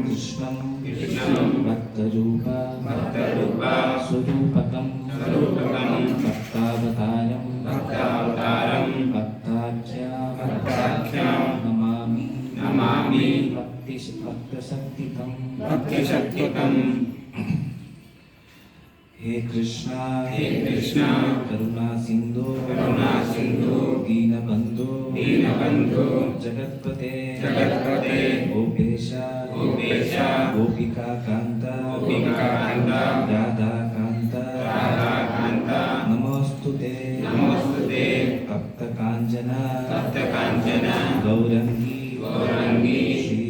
कृष्णं भक्तरूप स्वरूपकं भक्तावतारं भक्ताख्यां नमामि भक्तशक्तिकं हे कृष्णा करुणा सिंधु दीनबंधु जगत्पते गोपेश गोपिका कांता राधा कांता नमोस्तुते तप्त कांचना गौरंगी श्री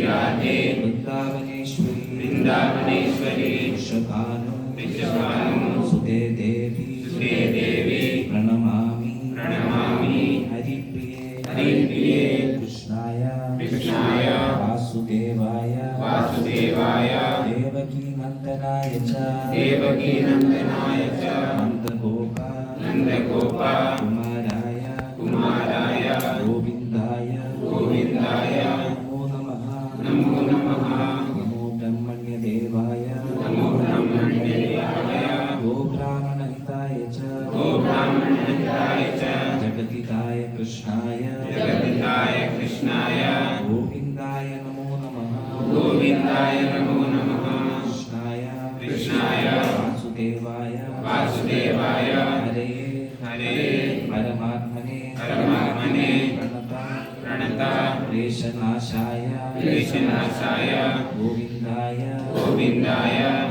राधे वृंदावनेश्वरी वृषभानु सुते देवी प्रणमामि हरिप्रिये कृष्णाय वासुदेवाय देवकी नंदनाय च नंदगोपा कुमाराय गोविंदाय नमो नमः नमो ब्रह्मण्य देवाय गो ब्राह्मणहिताय च जगदिताय कृष्णाय गोविंदाय नमो नमः कृष्णाय वासुदेवाय हरे परमात्मने प्रणता क्लेशनाशाय गोविंदाय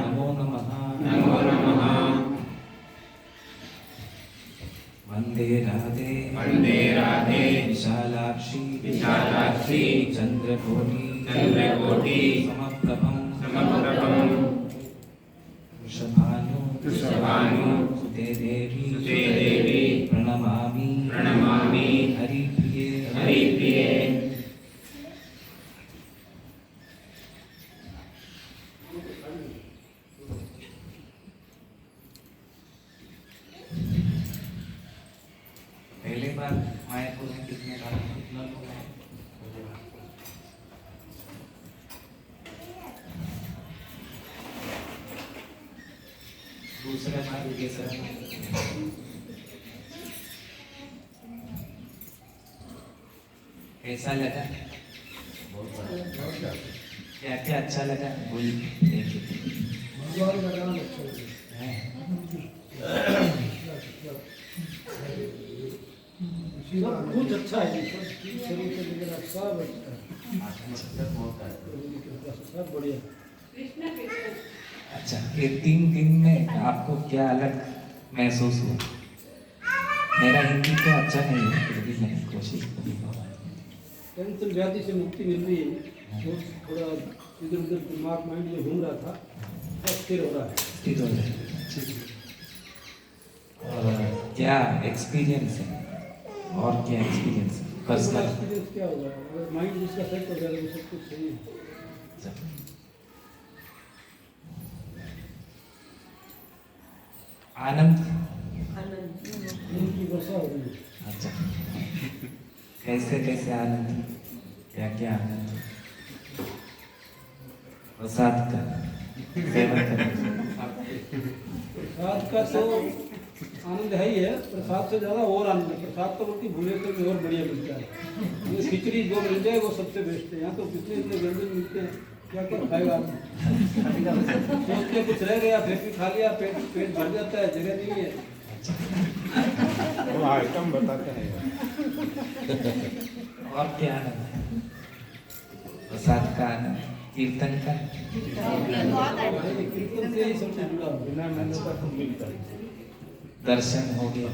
नमो नमः वंदे राधे विशालाक्षी चंद्रकोटि समप्रभं वृषभानु सुते देवी प्रणमामि हरिप्रिये पहले बार मायापुर में कितने लोग आए? दूसरा बार तीसरा कैसा लगा? क्या क्या अच्छा लगा? बोलिए। कुछ अच्छा है, सब बढ़िया। अच्छा, ये 3 दिन में आपको क्या अलग महसूस हुआ? मेरा हिंदी तो अच्छा नहीं है, फिर भी मैं कोशिश करूँगा। टेंशन व्याधि से मुक्ति मिल रही है, थोड़ा इधर उधर दिमाग माइंड में घूम रहा था, बस स्थिर हो रहा है। और क्या एक्सपीरियंस है? और क्या एक्सपीरियंस पर्सनल एक्सपीरियंस क्या होगा? माइंड जिसका सेट हो जाएगा वो सब कुछ सही है। आनंद की वर्षा हो रही है। अच्छा, कैसे आनंद? क्या आनंद? प्रसाद का सेवन करने। प्रसाद का तो आनंद है ही है, प्रसाद से ज़्यादा और आनंद है। प्रसाद तो रोटी भूले तो भी और बढ़िया मिलता है। ये खिचड़ी जो मिल जाए वो सबसे बेस्ट है। यहाँ तो कितने इतने व्यंजन मिलते हैं, क्या खाएगा आदमी? सोच के कुछ रह गया फिर भी खा लिया, पेट भर जाता है, जगह नहीं है। वो आइटम बताते हैं। और क्या आनंद है? प्रसाद का आनंद, कीर्तन का। कीर्तन से ही सबसे जुड़ा बिना मेहनत का कुछ मिलता है। दर्शन हो गया।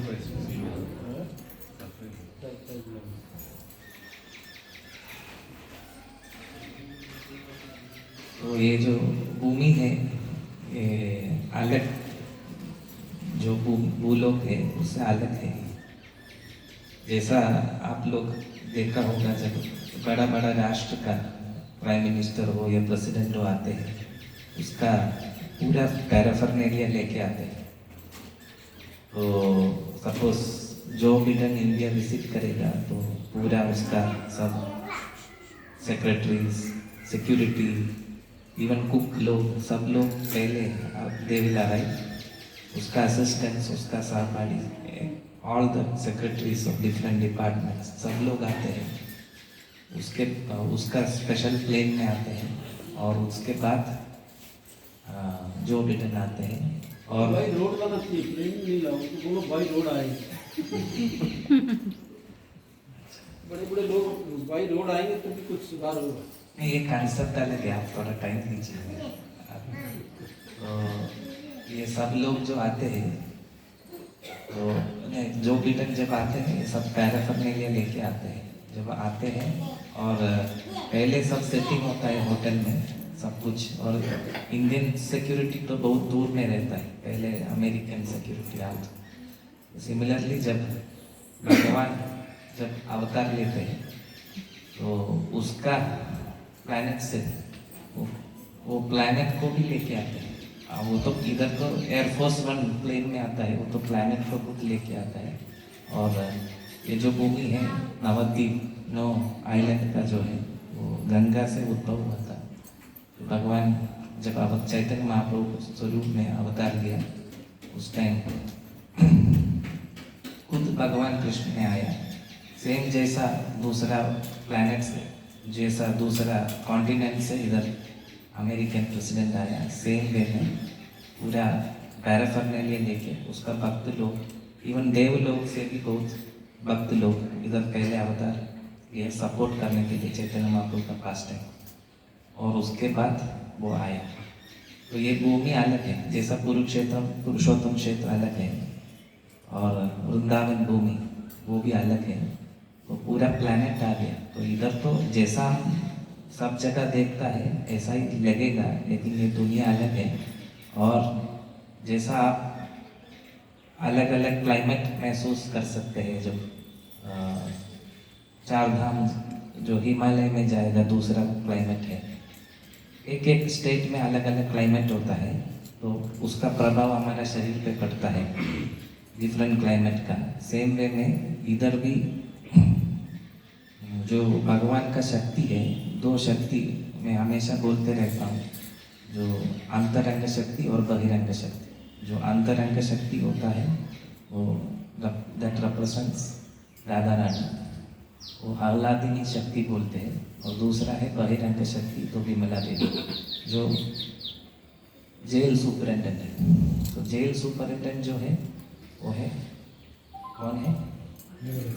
तो ये जो भूमि है, ये अलग, जो भूलोक है उससे अलग है। जैसा आप लोग देखा होगा, जब बड़ा राष्ट्र का प्राइम मिनिस्टर हो या प्रेसिडेंट हो आते हैं, उसका पूरा पैराफर्नेलिया लेके आते हैं। तो suppose Joe Biden India visit करेगा तो पूरा उसका सब सेक्रेटरीज सिक्योरिटी, इवन कुक लोग, सब लोग पहले दे विल अराइव, उसका असिस्टेंट्स, उसका सहपाठी, all the secretaries of different departments, सब लोग आते हैं। उसका स्पेशल प्लेन में आते हैं और उसके बाद जो बिडेन आते हैं। और भाई रोड लाना चाहिए, प्लेन नहीं लाओ तो बोलो भाई रोड आएंगे। बड़े बड़े लोग भाई रोड आएंगे तो भी कुछ सुधार होगा। नहीं, ये कॉन्सेप्ट अलग है, आप थोड़ा टाइम दीजिए। तो ये सब लोग जो आते हैं, तो जो बिडेन जब आते हैं ये सब पैराफर्नेलिया लेके आते हैं। जब आते हैं और पहले सब सेटिंग होता है होटल में सब कुछ, और इंडियन सिक्योरिटी तो बहुत दूर में रहता है, पहले अमेरिकन सिक्योरिटी आता। सिमिलरली जब भगवान जब अवतार लेते हैं तो उसका प्लैनेट से वो प्लैनेट को भी लेके आते हैं। वो तो इधर तो एयरफोर्स 1 प्लेन में आता है, वो तो प्लैनेट को खुद लेके आता है। और ये जो भूमि है नवद्वीप, 9 आइलैंड का जो है, वो गंगा से उद्भव हुआ था। तो भगवान जब चैतन्य महाप्रभु स्वरूप में अवतार लिया, उस टाइम खुद भगवान कृष्ण ने आया, सेम जैसा दूसरा प्लैनेट से, जैसा दूसरा कॉन्टिनेंट से इधर अमेरिकन प्रेसिडेंट आया, सेम वे में पूरा पैराफर्नेलिया लेके उसका भक्त लोग, इवन देव लोग से भी बहुत भक्त लोग इधर पहले अवतार ये सपोर्ट करने के लिए चैतन्य महाप्रभु का पास टाइम, और उसके बाद वो आया। तो ये भूमि अलग है, जैसा कुरुक्षेत्र पुरुषोत्तम क्षेत्र अलग है और वृंदावन भूमि वो भी अलग है। तो पूरा प्लैनेट आ गया। तो इधर तो जैसा हम सब जगह देखता है ऐसा ही लगेगा, लेकिन ये दुनिया अलग है। और जैसा आप अलग अलग क्लाइमेट महसूस कर सकते हैं, जब 4 धाम जो हिमालय में जाएगा दूसरा क्लाइमेट है, एक एक स्टेट में अलग अलग क्लाइमेट होता है, तो उसका प्रभाव हमारा शरीर पे पड़ता है डिफरेंट क्लाइमेट का। सेम वे में इधर भी जो भगवान का शक्ति है, 2 शक्ति मैं हमेशा बोलते रहता हूँ, जो अंतरंग शक्ति और बहिरंग शक्ति। जो अंतरंग शक्ति होता है वो दैट रिप्रेजेंट्स राधा रानी, वो आह्लादिनी शक्ति बोलते हैं। और दूसरा है बहिरंग शक्ति, तो विमला देवी जो जेल सुपरिटेंडेंट। तो जेल सुपरिटेंडेंट जो है वो है कौन है?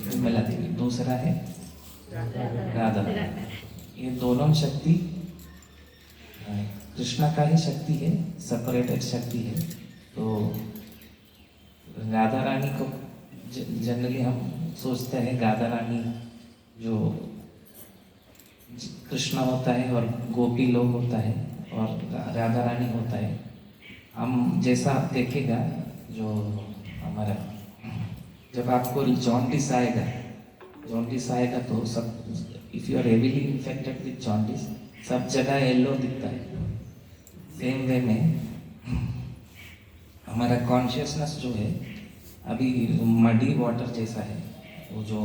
विमला देवी। दूसरा है राधा रानी। ये दोनों शक्ति कृष्णा का ही शक्ति है, सेपरेटेड शक्ति है। तो राधा रानी को जनरली हम सोचते हैं राधा रानी जो कृष्णा होता है और गोपी लोग होता है और राधा रानी होता है। हम जैसा आप देखेगा, जो हमारा जब आपको जॉन्डिस आएगा तो सब, if you are heavily infected with jaundice, सब जगह येलो दिखता है। सेम वे में हमारा कॉन्शियसनेस जो है अभी मडी वाटर जैसा है। वो जो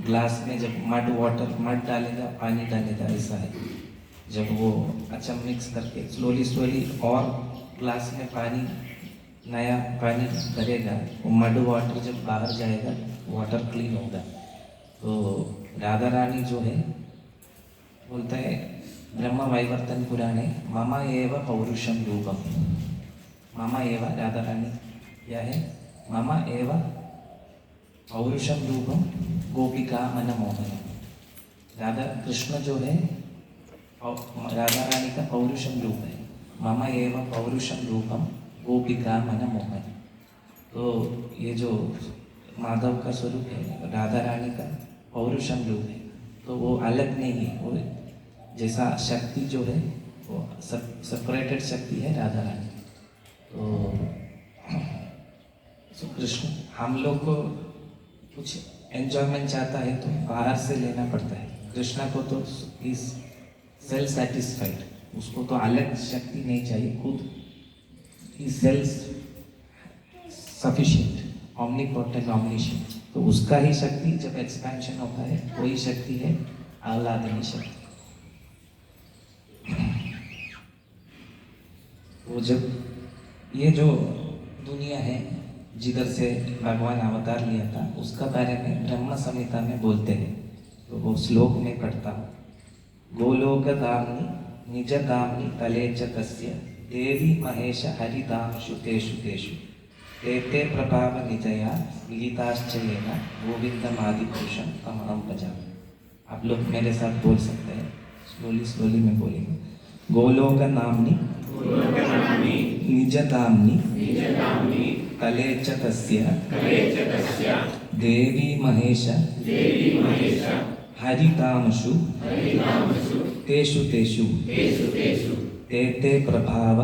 ग्लास में जब मड डालेगा, पानी डालेगा, ऐसा है। जब वो अच्छा मिक्स करके स्लोली और ग्लास में पानी, नया पानी भरेगा, वो मड वाटर जब बाहर जाएगा, वाटर क्लीन होगा। तो राधा रानी जो है बोलता है ब्रह्म वैवर्तन पुराणे, मम एव पौरुषम रूपम। मम एव, राधा रानी क्या है? मम एव पौरुषम रूपम गोपिका मन मोहन। राधा कृष्ण जो है राधा रानी का पौरुषम रूप है। मम एव पौरुषम रूपम गोपिका मन मोहन। तो ये जो माधव का स्वरूप है, राधा रानी का पौरुषम रूप है, तो वो अलग नहीं है। वो जैसा शक्ति जो है वो सेपरेटेड शक्ति है राधा रानी। तो कृष्ण, हम लोग को कुछ एंजॉयमेंट चाहता है तो बाहर से लेना पड़ता है। कृष्णा को तो इज सेल्फ सेटिस्फाइड, उसको तो अलग शक्ति नहीं चाहिए, खुद ही सेल्फ सफिशिएंट, ऑमनीपोटेंट, ऑमनिशिएंट। तो उसका ही शक्ति जब एक्सपेंशन होता है, वही शक्ति है आह्लादिनी शक्ति। तो जब ये जो दुनिया है जिधर से भगवान अवतार लिया था उसका बारे में ब्रह्म संहिता में बोलते हैं। तो वो श्लोक में पढ़ता हूँ। गोलोक धामनि निज धामनि तले च तस्य देवी महेश हरिधामषु तेषु तेषु ते ते प्रभाव निजया विहिताश्चयेन गोविंदमादिपुरुषं तमहं भजामि। आप लोग मेरे साथ बोल सकते हैं, स्लोली स्लोली में बोलेंगे। गोलोक नामनि निज धामनि तले च तस्य देवी महेश हरिधामषु तेषु तेषु ते ते प्रभाव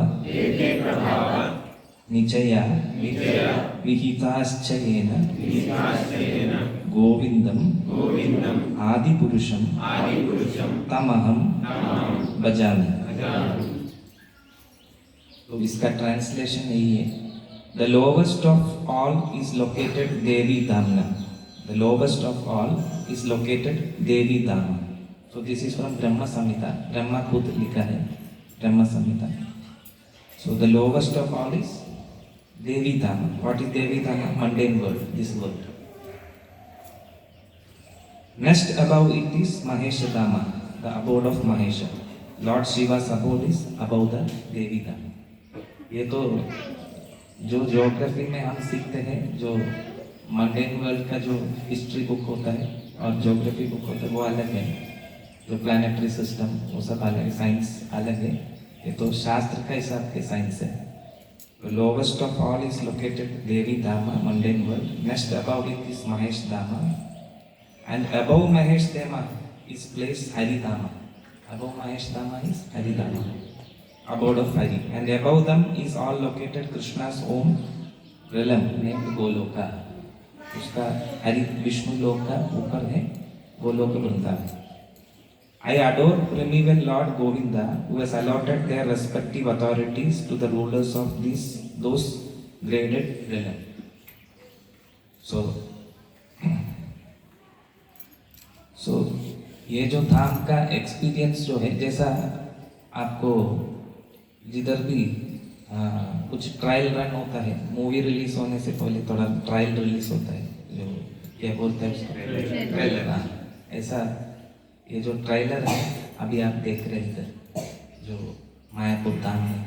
निजया विहिताश्चयेन गोविंदम आदिपुरुषं तमहं भजामि। तो इसका ट्रांसलेशन यही है। The lowest of all is located Devi धामना। The lowest of all is located Devi Dham. So this is from Brahma Samhita. Brahma खुद लिखा है Brahma Samhita. So the lowest of all is Devi Dhama. What is Devi Dhama? Mundane world, this world. Next above it is Mahesha Dhama, the abode of Mahesha. Lord Shiva's abode is above the Devi Dhama. ये तो जो geography में हम सीखते हैं, जो mundane world का जो हिस्ट्री बुक होता है और ज्योग्राफी बुक होता है वो अलग है। जो प्लानिटरी सिस्टम वो सब अलग है, साइंस अलग है। ये तो शास्त्र का हिसाब के साइंस है। The lowest of all is located Devi Dhama, mundane world. Next above it is Mahesh Dhama, and above Mahesh Dhama is placed Hari Dhama. Above Mahesh Dhama is Hari Dhama, abode of Hari, and above them is all located Krishna's own realm named Goloka. उसका हरि विष्णु लोक का ऊपर है Golok Vrindavan. I adore primeval Lord Govinda, who has allotted their respective authorities to the rulers of those graded realm. So ये जो धाम का experience जो है, जैसा आपको जिधर भी कुछ ट्रायल रन होता है, मूवी रिलीज होने से पहले थोड़ा ट्रायल रिलीज होता है, जो क्या बोलते हैं उसको, ट्रेलर। ऐसा ये जो ट्रेलर है अभी आप देख रहे हैं इधर, जो मायापुर धाम में,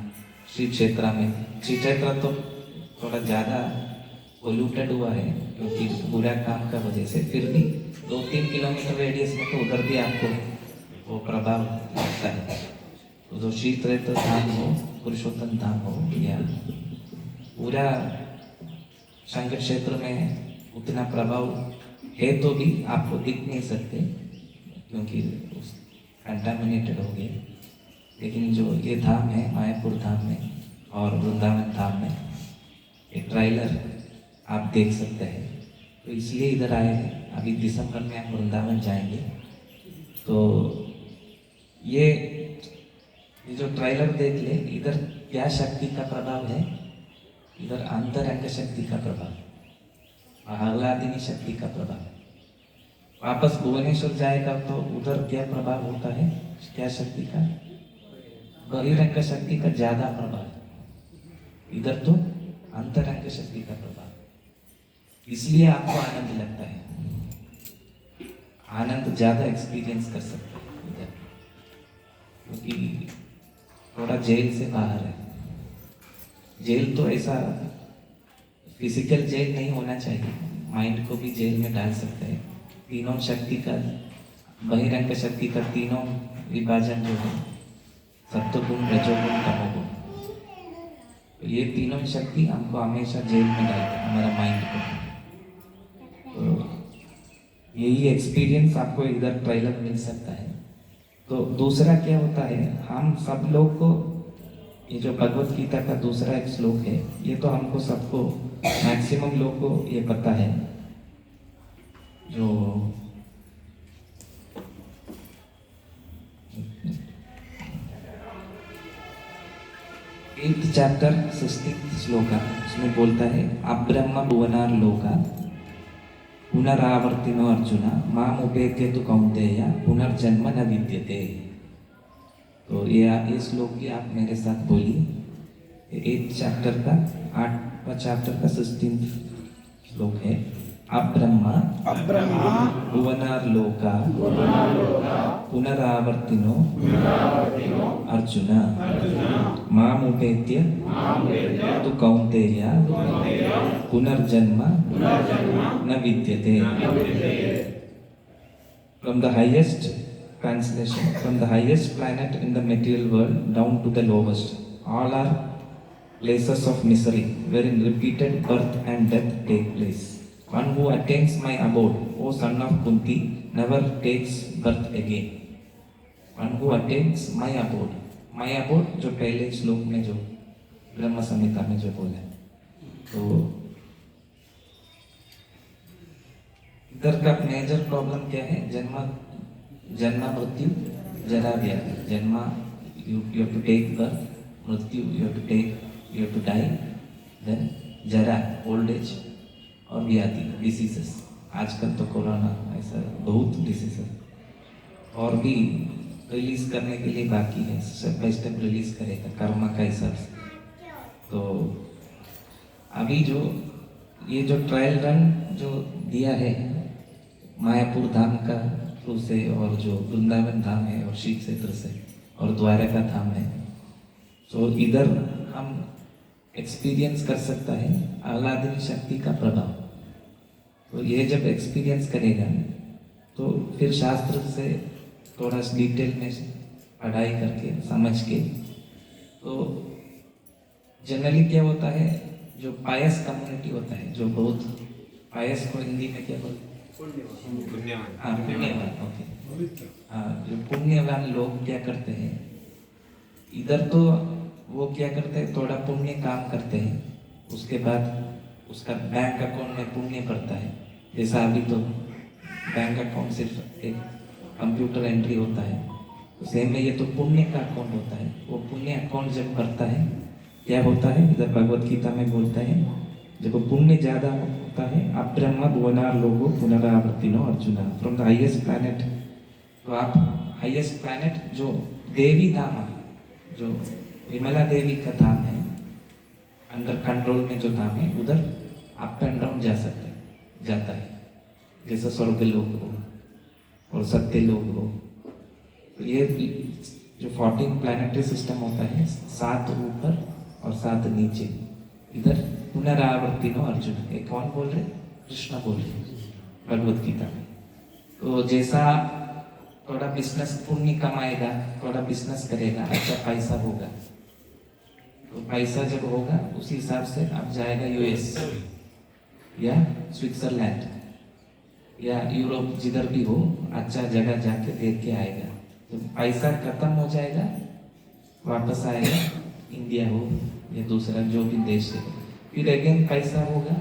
श्री क्षेत्र में, श्री क्षेत्र तो थोड़ा ज़्यादा पोल्यूटेड हुआ है क्योंकि बुरा काम का वजह से, फिर भी 2-3 किलोमीटर रेडियस में तो उधर भी आपको वो प्रभाव लगता है। तो जो श्री क्षेत्र धाम हो, पुरुषोत्तम धाम हो, या पूरा शंकर क्षेत्र में उतना प्रभाव है तो भी आपको दिख नहीं सकते क्योंकि कंटामिनेटेड हो गए। लेकिन जो ये धाम है मायापुर धाम में और वृंदावन धाम में, एक ट्रेलर आप देख सकते हैं। तो इसलिए इधर आए हैं। अभी दिसंबर में आप वृंदावन जाएंगे तो ये जो ट्रेलर देख ले, इधर क्या शक्ति का प्रभाव है, इधर अंतरंग शक्ति का प्रभाव, आह्लादिनी शक्ति का प्रभाव। वापस भुवनेश्वर जाएगा तो उधर क्या प्रभाव होता है, क्या शक्ति का, बहिरंग शक्ति का ज्यादा प्रभाव, इधर तो अंतरंग शक्ति का प्रभाव। इसलिए आपको आनंद लगता है, आनंद ज्यादा एक्सपीरियंस कर सकते हैं इधर, क्योंकि थोड़ा जेल से बाहर है। जेल तो ऐसा फिजिकल जेल नहीं होना चाहिए, माइंड को भी जेल में डाल सकते हैं। तीनों शक्ति का, बहिरंग शक्ति का तीनों विभाजन जो है, सत्वगुण, रजोगुण, तमोगुण, तो ये तीनों शक्ति हमको हमेशा जेल में डालते हैं, हमारा माइंड को। तो यही एक्सपीरियंस आपको इधर ट्रेलर मिल सकता है। तो दूसरा क्या होता है, हम सब लोग को ये जो भगवत गीता का दूसरा एक श्लोक है, ये तो हमको सबको, मैक्सिमम लोग को ये पता है। जो एट्थ चैप्टर 16th श्लोका, उसमें बोलता है, अब्रह्म भुवनार लोका पुनरावर्तिनो अर्जुन माम उपेत्य तु कौन्तेय पुनर्जन्म न विद्यते। तो ये श्लोक की आप मेरे साथ बोलिए। 8 चैप्टर का 8वां चैप्टर का 16 श्लोक है। अब्रह्मा भुवनार्लोका पुनरावर्तिनो अर्जुन मामुपेत्य तु कौन्तेय पुनर्जन्म न विद्यते। From the highest translation, from the highest planet in the material world down to the lowest, all are places of misery, wherein repeated birth and death take place. One who attains my abode, O son of Kunti, never takes birth again. One who attains my abode, जो पहले श्लोक में जो ब्रह्म संहिता में जो बोला, तो इधर का मेजर प्रॉब्लम क्या है? जन्म मृत्यु जरा व्याधि। जन्म you have to take birth, मृत्यु you have to die, then जरा ओल्ड एज और व्याधि डिसीजेस। आजकल तो कोरोना ऐसा बहुत डिसीजेस और भी रिलीज करने के लिए बाकी है, स्टेप बाय स्टेप रिलीज करेगा कर्मा का हिसाब से। तो अभी जो ये जो ट्रायल रन जो दिया है मायापुर धाम का थ्रू से, और जो वृंदावन धाम है और श्री क्षेत्र से और द्वारका धाम है, तो इधर हम एक्सपीरियंस कर सकता है आह्लादनी शक्ति का प्रभाव। तो ये जब एक्सपीरियंस करेगा तो फिर शास्त्र से थोड़ा डिटेल में पढ़ाई करके समझ के, तो जनरली क्या होता है, जो पायस कम्युनिटी होता है, जो बहुत पायस को हिंदी में क्या बोलते हैं? पुण्यवान। ओके, जो पुण्यवान लोग क्या करते हैं इधर, तो वो क्या करते हैं, थोड़ा पुण्य काम करते हैं, उसके बाद उसका बैंक अकाउंट में पुण्य पड़ता है। जैसा अभी तो बैंक अकाउंट सिर्फ एक कंप्यूटर एंट्री होता है, तो सेम में ये तो पुण्य का अकाउंट होता है। वो पुण्य अकाउंट जब करता है क्या होता है, इधर भगवत गीता में बोलता है, जब पुण्य ज्यादा होता है, अब्रह्म भुवनार लोगो पुनरावर्तिनो Arjuna, from the highest planet. तो आप हाईएस्ट प्लैनेट जो देवी धाम है, जो विमला देवी का धाम है, अंडर कंट्रोल में जो धाम है, उधर अप एंड डाउन जाता है, जैसे स्वर्ग लोग हो और सत्य लोग हो। तो ये जो 14 प्लैनेटरी सिस्टम होता है, 7 ऊपर और 7 नीचे, इधर पुनरावर्तिनो अर्जुन। ये कौन बोल रहे? कृष्ण बोल रहे भगवत गीता में। तो जैसा थोड़ा बिजनेस पुण्य कमाएगा, थोड़ा बिजनेस करेगा, अच्छा पैसा होगा, तो पैसा जब होगा उसी हिसाब से अब जाएगा यूएस या स्विट्जरलैंड या यूरोप, जिधर भी हो अच्छा जगह जाके देख के आएगा। तो पैसा खत्म हो जाएगा, वापस आएगा इंडिया हो या दूसरा जो भी देश है, फिर अगेन पैसा होगा,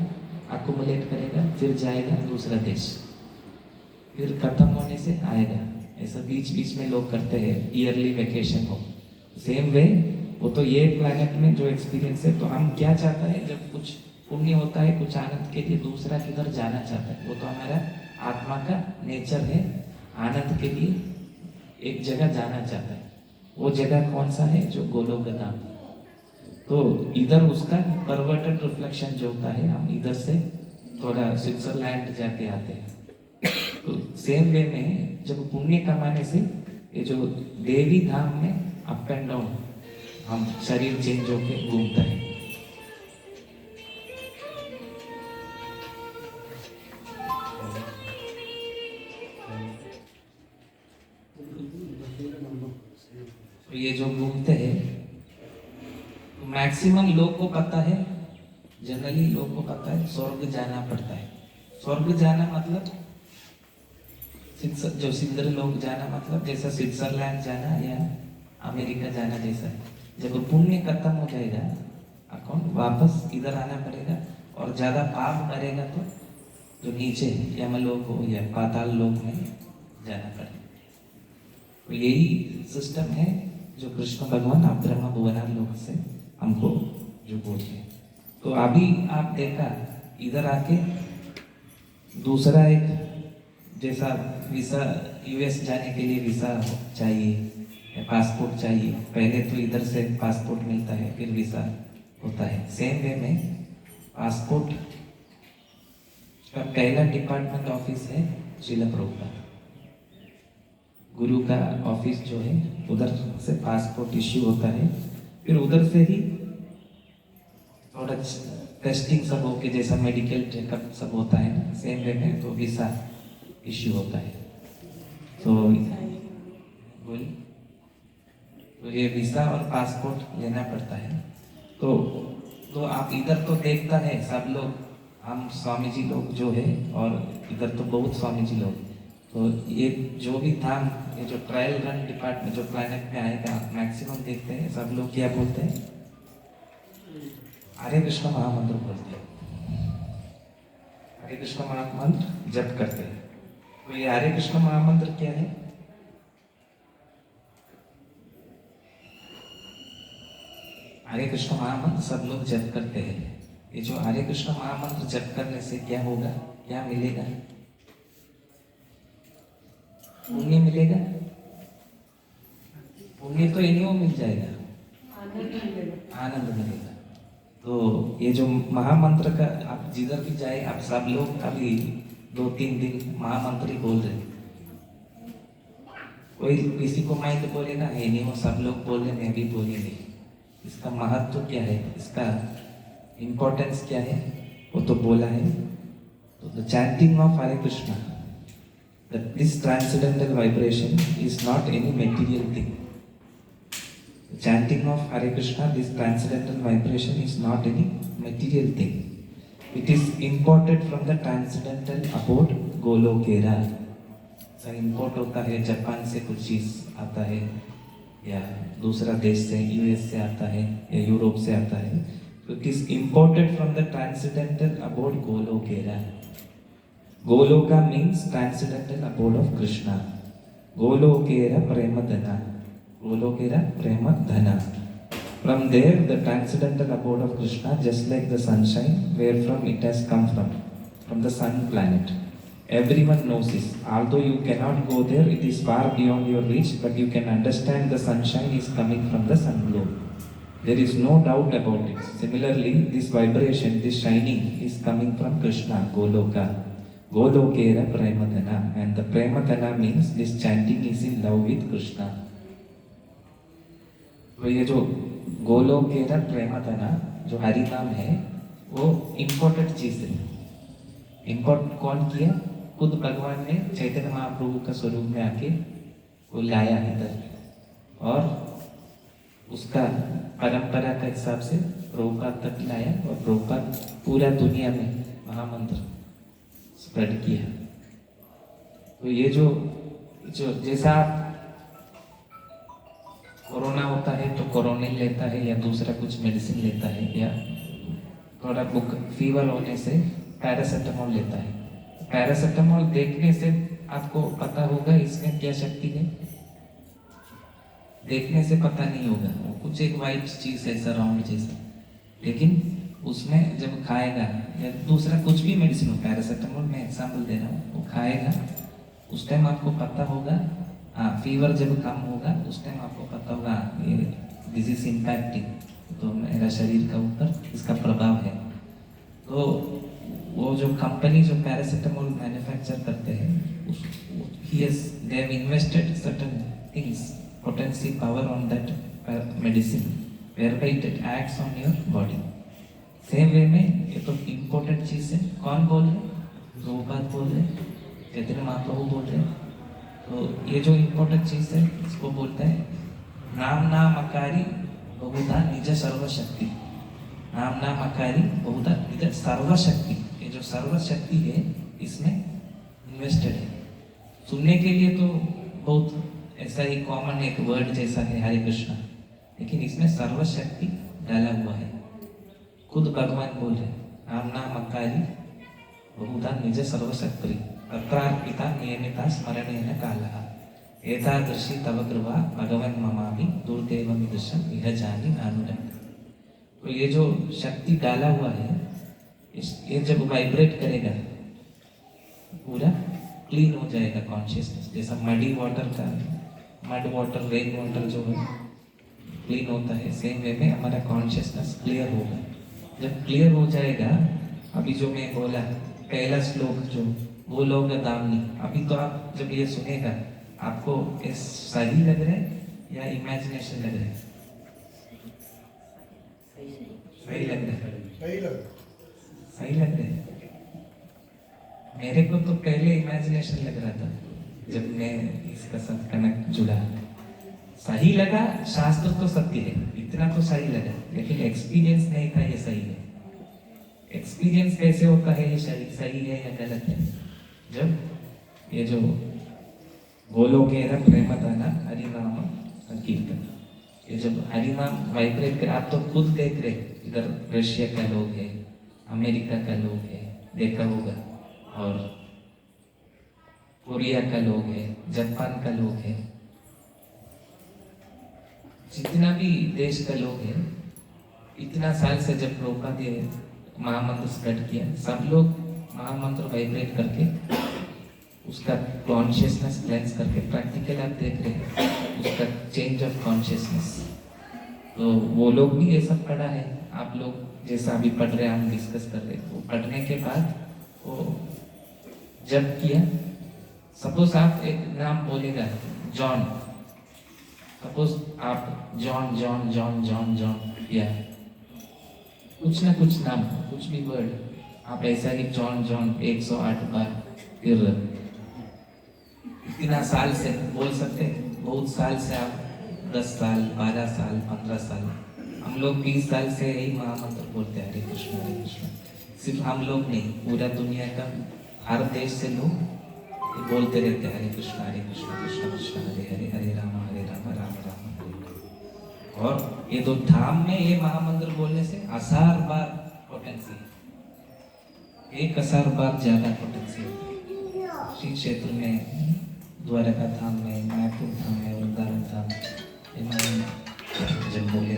अकुमुलेट करेगा, फिर जाएगा दूसरा देश, फिर खत्म होने से आएगा। ऐसा बीच बीच में लोग करते हैं, ईयरली वेकेशन हो। सेम वे वो तो ये प्लैनेट में जो एक्सपीरियंस है, तो हम क्या चाहता है, जब कुछ पुण्य होता है कुछ आनंद के लिए, दूसरा किधर जाना चाहता है, वो तो हमारा आत्मा का नेचर है, आनंद के लिए एक जगह जाना चाहता है। वो जगह कौन सा है? जो गोलोक धाम। तो इधर उसका परवर्टेड रिफ्लेक्शन जो होता है, हम इधर से थोड़ा स्विट्जरलैंड जाके आते हैं। तो सेम वे में जब पुण्य कमाने से ये जो देवी धाम में अप एंड डाउन हम शरीर चेंज होके घूमता है। तो ये जो घूमते हैं, मैक्सिमम लोग को पता है, जनरली लोग को पता है स्वर्ग जाना पड़ता है। स्वर्ग जाना मतलब जो सिद्धर लोग जाना मतलब जैसा स्विट्जरलैंड जाना या अमेरिका जाना जैसा है। जब पुण्य खत्म हो जाएगा अकाउंट, वापस इधर आना पड़ेगा, और ज्यादा पाप करेगा तो जो नीचे यमलोक हो या पाताल लोक में जाना पड़ेगा। तो यही सिस्टम है जो कृष्ण भगवान आप ब्रह्म भुवनार लोक से हमको जो बोलते हैं। तो अभी आप देखा इधर आके दूसरा एक जैसा वीसा, यूएस जाने के लिए वीसा चाहिए या पासपोर्ट चाहिए। पहले तो इधर से पासपोर्ट मिलता है, फिर वीसा, होता है। सेम वे में पासपोर्ट का पहला डिपार्टमेंट ऑफिस है श्रील प्रभुपाद। गुरु का ऑफिस जो है उधर से पासपोर्ट इश्यू होता है, फिर उधर से ही थोड़ा टेस्टिंग सब होके जैसा मेडिकल चेकअप सब होता है ना, सेम वे में तो वीसा इश्यू होता है। तो बोलिए, तो ये वीसा और पासपोर्ट लेना पड़ता है। तो आप इधर तो देखता है सब लोग, हम स्वामी जी लोग जो है, और इधर तो बहुत स्वामी जी लोग, तो ये जो भी धाम, ये जो ट्रायल रन डिपार्टमेंट जो प्लैनेट में आएगा, मैक्सिमम देखते हैं सब लोग क्या बोलते हैं, हरे कृष्ण महामंत्र बोलते हैं, हरे कृष्ण महामंत्र जप करते हैं। तो ये हरे कृष्ण महामंत्र क्या है? हरे कृष्ण महामंत्र सब लोग जप करते हैं। ये जो हरे कृष्ण महामंत्र जप करने से क्या होगा, क्या मिलेगा? पुण्य मिलेगा। पुण्य तो इन्हीं मिल जाएगा, आनंद मिलेगा। तो ये जो महामंत्र का, आप जिधर भी जाए, आप सब लोग अभी 2-3 दिन महामंत्र ही बोल रहे, कोई किसी को माइंड बोलेगा है नहीं, वो सब लोग बोल रहे, मैं भी बोलेंगे। इसका महत्व क्या है, इसका इम्पोर्टेंस क्या है, वो तो बोला है। तो the chanting of Hare Krishna, that this transcendental vibration is not any material thing. The chanting of Hare Krishna, this transcendental vibration is not any material thing. It is imported from the transcendental abode Golokera. Sir import होता है, Japan से कुछ चीज़ आता है, या दूसरा देश से, यूएस से आता है, या यूरोप से आता है। तो it is imported from the transcendental abode Golokera. Goloka means transcendental abode of Krishna. Golokera Premadhana. Golokera Premadhana. From there, the transcendental abode of Krishna, just like the sunshine, where from it has come from the sun planet. Everyone knows this. Although you cannot go there, it is far beyond your reach, but you can understand the sunshine is coming from the sun globe. There is no doubt about it. Similarly, this vibration, this shining is coming from Krishna, Goloka. Golokera Premadhana, and the Premadhana means this chanting is in love with Krishna. तो ये जो गोलोकेरा प्रेमधना जो हरि नाम है, वो important चीज है। Import कौन किया? खुद भगवान ने चैतन्य महाप्रभु का स्वरूप में आके वो लाया इधर, और उसका परंपरा के हिसाब से प्रभुपाद तक लाया, और प्रभुपाद पूरा दुनिया में महामंत्र स्प्रेड किया। तो ये जो जैसा कोरोना होता है तो कोरोनिल लेता है, या दूसरा कुछ मेडिसिन लेता है, या थोड़ा बुक फीवर होने से पैरासिटामोल लेता है। पैरासिटामोल देखने से आपको पता होगा इसमें क्या शक्ति है, देखने से पता नहीं होगा, वो कुछ एक वाइट चीज है, ऐसा राउंड जैसा, लेकिन उसमें जब खाएगा, या दूसरा कुछ भी मेडिसिन हो, पैरासिटामोल मैं एग्जाम्पल दे रहा हूँ, वो खाएगा उस टाइम आपको पता होगा, हाँ फीवर जब कम होगा उस टाइम आपको पता होगा ये दिस इज इम्पैक्टिंग, तो मेरा शरीर का ऊपर इसका प्रभाव है। तो वो जो कंपनी जो पैरासिटामोल मैन्युफैक्चर करते हैं, they have invested certain things, potency power on that medicine, whereby it acts on your body. Same way में ये तो इम्पोर्टेंट चीज है। कौन बोल रहे? प्रभुपाद बोल रहे, चैतन्य महाप्रभु बोल रहे। तो ये जो इम्पोर्टेंट चीज है इसको बोलते हैं नाम नाम अकारी बहुधा निज सर्वशक्ति। नाम नाम अकारी बहुधा निज सर्वशक्ति, ये जो सर्वशक्ति है इसमें इन्वेस्टेड है। सुनने के लिए तो बहुत ऐसा ही कॉमन एक वर्ड जैसा है हरे कृष्णा, लेकिन इसमें सर्वशक्ति डाला हुआ है। खुद भगवान बोल रहे नाम नाम अकारी बहुधा निज सर्वशक्ति तत्रार्पिता नियमिता स्मरणेन कालः एतादृशी तव कृपा भगवन् ममापि दुर्दैवमिदृशं इह जानि नानुरक्ति। तो ये जो शक्ति डाला हुआ है, ये जब वाइब्रेट करेगा पूरा क्लीन हो जाएगा कॉन्शियसनेस। जैसा मडी वाटर का, मड वाटर, रेन वाटर जो है, क्लीन होता है, सेम वे में हमारा कॉन्शियसनेस क्लियर होगा। जब क्लियर हो जाएगा, अभी जो मैं बोला पहला श्लोक जो वो लोग दाम नहीं, अभी तो आप जब ये सुनेगा आपको ये सही लग रहा है या इमेजिनेशन लग रहा है? सही लग रहा है, सही लग रहा है। मेरे को तो पहले इमेजिनेशन लग रहा था जब मैं इसका साथ कनेक्ट जुड़ा। सही लगा, शास्त्र तो सत्य है, इतना तो सही लगा, लेकिन एक्सपीरियंस नहीं था ये सही है। एक्सपीरियंस कैसे होता है ये सही है या गलत है? जब ये जो गोलोकेर प्रेमदान हरिनाम कीर्तन, ये जब हरिनाम वाइब्रेट कर, आप तो खुद देख रहे इधर रशिया का लोग है, अमेरिका का लोग है, देखा होगा, और कोरिया का लोग है, जापान का लोग है, जितना भी देश का लोग है, इतना साल से जब रोका दे महामंत्र स्टार्ट किया, सब लोग महामंत्र वाइब्रेट करके उसका कॉन्शियसनेस क्लेंस करके प्रैक्टिकल आप देख रहे हैं उसका चेंज ऑफ कॉन्शियसनेस। तो वो लोग भी ये सब पढ़ा है, आप लोग जैसा अभी पढ़ रहे हैं, हम डिस्कस कर रहे हैं, वो पढ़ने के बाद वो जब किया, सपोज आप एक नाम बोलेगा जॉन, सपोज आप John John John John John या कुछ ना कुछ नाम, कुछ भी वर्ड आप ऐसा ही जॉन जॉन 108 बार फिर इतना साल से बोल सकते हैं। बहुत साल से आप 10 साल 12 साल 15 साल, हम लोग 20 साल से यही महामंत्र बोलते हैं, हरे कृष्ण। सिर्फ हम लोग नहीं, पूरा दुनिया का हर देश से लोग बोलते रहते हैं हरे कृष्ण कृष्ण कृष्ण हरे हरे, हरे राम राम राम हरे राम। और ये दो धाम में ये महामंत्र बोलने से 1000 बार पोटेंसी, 1000 बार ज्यादा पोटेंसी श्री क्षेत्र में, द्वारका धाम में, मायापुर धाम में, वृंदावन धाम में जब बोले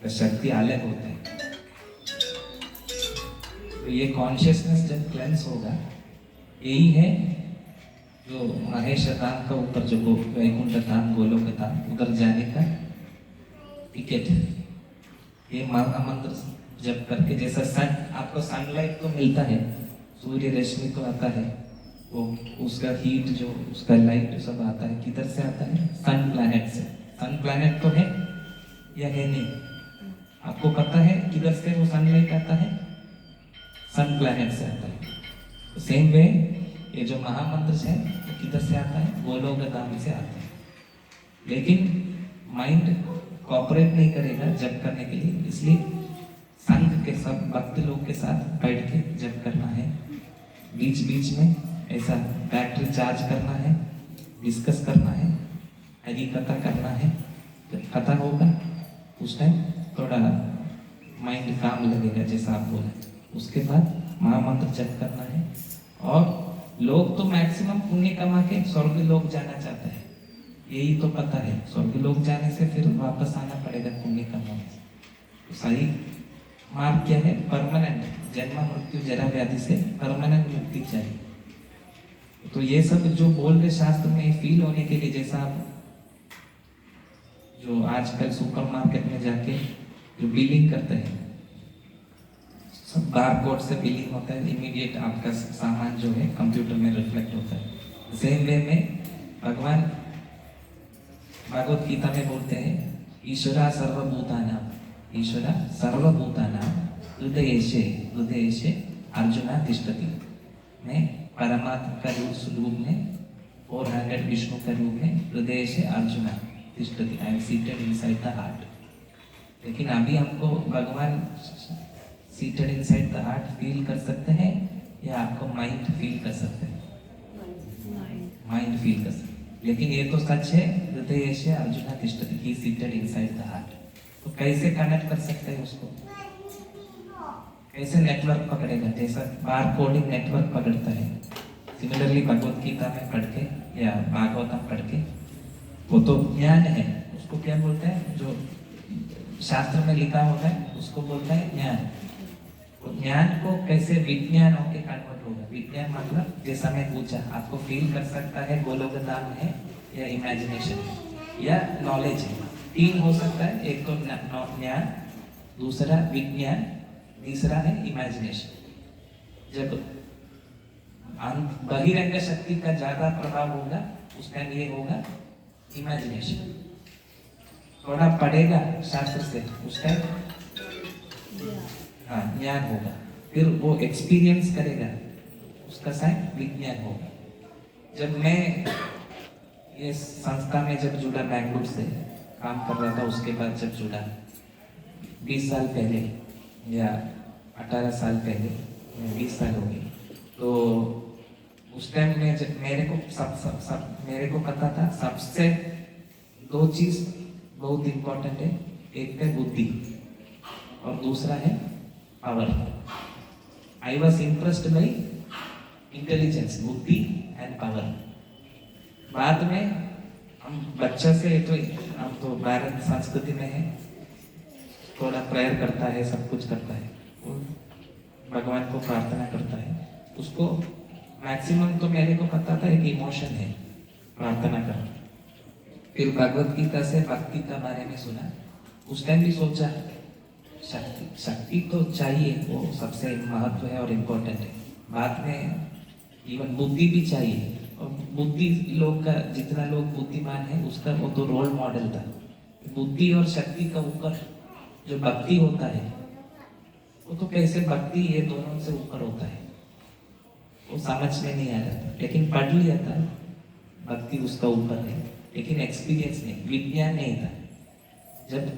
तो शक्ति अलग होता है। तो ये कॉन्शियसनेस जब क्लेंस होगा, यही है जो महेश धाम का ऊपर जो वैकुंठ धाम गोलोक धाम उधर जाने का टिकट है। ये महामंत्र जब करके, जैसा सन आपको सनलाइट तो मिलता है, सूर्य रश्मि तो आता है, वो उसका हीट जो उसका लाइट सब आता है, किधर से आता है? सन प्लैनेट से। सन प्लैनेट तो है या है नहीं? आपको पता है किधर से वो सनलाइट आता है? सन प्लैनेट से आता है। सेम वे ये जो महामंत्र है वो किधर से आता है? गोलोक धाम से आता है। लेकिन माइंड कोऑपरेट नहीं करेगा जब करने के लिए, इसलिए संघ के सब भक्त लोग के साथ बैठ के जब करना है, बीच बीच में ऐसा बैटरी चार्ज करना है, डिस्कस करना है, हरी कथा करना है। जब कथा होगा उस टाइम थोड़ा माइंड काम लगेगा जैसा आप बोले, उसके बाद महामंत्र जप करना है। और लोग तो मैक्सिमम पुण्य कमा के स्वर्ग लोग जाना चाहते हैं, यही तो पता है। स्वर्ग लोग जाने से फिर वापस आना पड़ेगा पुण्य कमाने से। तो सही मार्ग क्या है? परमानेंट, जन्म मृत्यु जरा व्याधि से परमानेंट मुक्ति चाहिए। तो ये सब जो बोल रहे शास्त्र में फील होने के लिए, जैसा आप जो आजकल सुपरमार्केट में जाके जो बिलिंग करते हैं, सब बारकोड से बिलिंग होता है, इमीडिएट आपका सामान जो है कंप्यूटर में रिफ्लेक्ट होता है। सेम वे में भगवान भगवत गीता में बोलते हैं, ईश्वरा सर्वभूतानां, ईश्वरा सर्वभूतानां हृदयेशे अर्जुना तिष्ठति। मैं परमात्मा का रूप में 400 विष्णु का रूप में हृदय से अर्जुना तिष्ठति, I am seated inside the heart. लेकिन अभी हमको भगवान seated inside the heart feel कर सकते हैं या आपको माइंड फील कर सकते हैं? माइंड फील कर सकते हैं। लेकिन ये तो सच है, हृदय से अर्जुना तिष्ठति, ही सीटेड इनसाइड द हार्ट। तो कैसे कनेक्ट कर सकते हैं उसको? कैसे नेटवर्क पकड़ेगा? जैसा बार कोडिंग नेटवर्क पकड़ता है, सिमिलरली भगवत गीता में पढ़ के या भागवतम पढ़ के, वो तो ज्ञान है, उसको क्या बोलते हैं? जो शास्त्र में लिखा होता है उसको बोलता है ज्ञान। तो ज्ञान को कैसे विज्ञान होके कन्वर्ट होगा? विज्ञान मतलब जैसा मैं पूछा, आपको फील कर सकता है गोलोक धाम है या इमेजिनेशन है या नॉलेज है? तीन हो सकता है, एक तो ज्ञान, दूसरा विज्ञान, तीसरा है इमेजिनेशन। जब बहिरंग शक्ति का ज्यादा प्रभाव होगा उस टाइम ये होगा इमेजिनेशन। थोड़ा पढ़ेगा शास्त्र से उस टाइम हाँ ज्ञान होगा, फिर वो एक्सपीरियंस करेगा उसका साइन विज्ञान होगा। जब मैं ये संस्था में जब जुड़ा, बैंगलोर से काम कर रहा था, उसके बाद जब जुड़ा 20 साल पहले या 18 साल पहले, 20 साल हो गए, तो उस टाइम में जब मेरे को पता था सबसे दो चीज बहुत इंपॉर्टेंट है, एक है बुद्धि और दूसरा है power. I was impressed by intelligence, बुद्धि एंड पावर। बाद में हम बच्चा से तो हम तो भारत संस्कृति में है, थोड़ा प्रेयर करता है, सब कुछ करता है, भगवान को प्रार्थना करता है, उसको मैक्सिमम तो मेरे को पता था एक इमोशन है प्रार्थना करना। फिर भगवत गीता से भक्ति का बारे में सुना, उस टाइम भी सोचा शक्ति तो चाहिए, वो सबसे महत्व है और इम्पोर्टेंट है। बाद में इवन बुद्धि भी चाहिए, और बुद्धि लोग का जितना लोग बुद्धिमान है उसका वो तो रोल मॉडल था। बुद्धि और शक्ति का ऊपर जो भक्ति होता है, वो तो कैसे भक्ति ये दोनों से ऊपर होता है, वो समझ में नहीं आ रहा था। लेकिन पढ़ लिया था भक्ति उसका ऊपर है, लेकिन एक्सपीरियंस नहीं, विज्ञान नहीं था। जब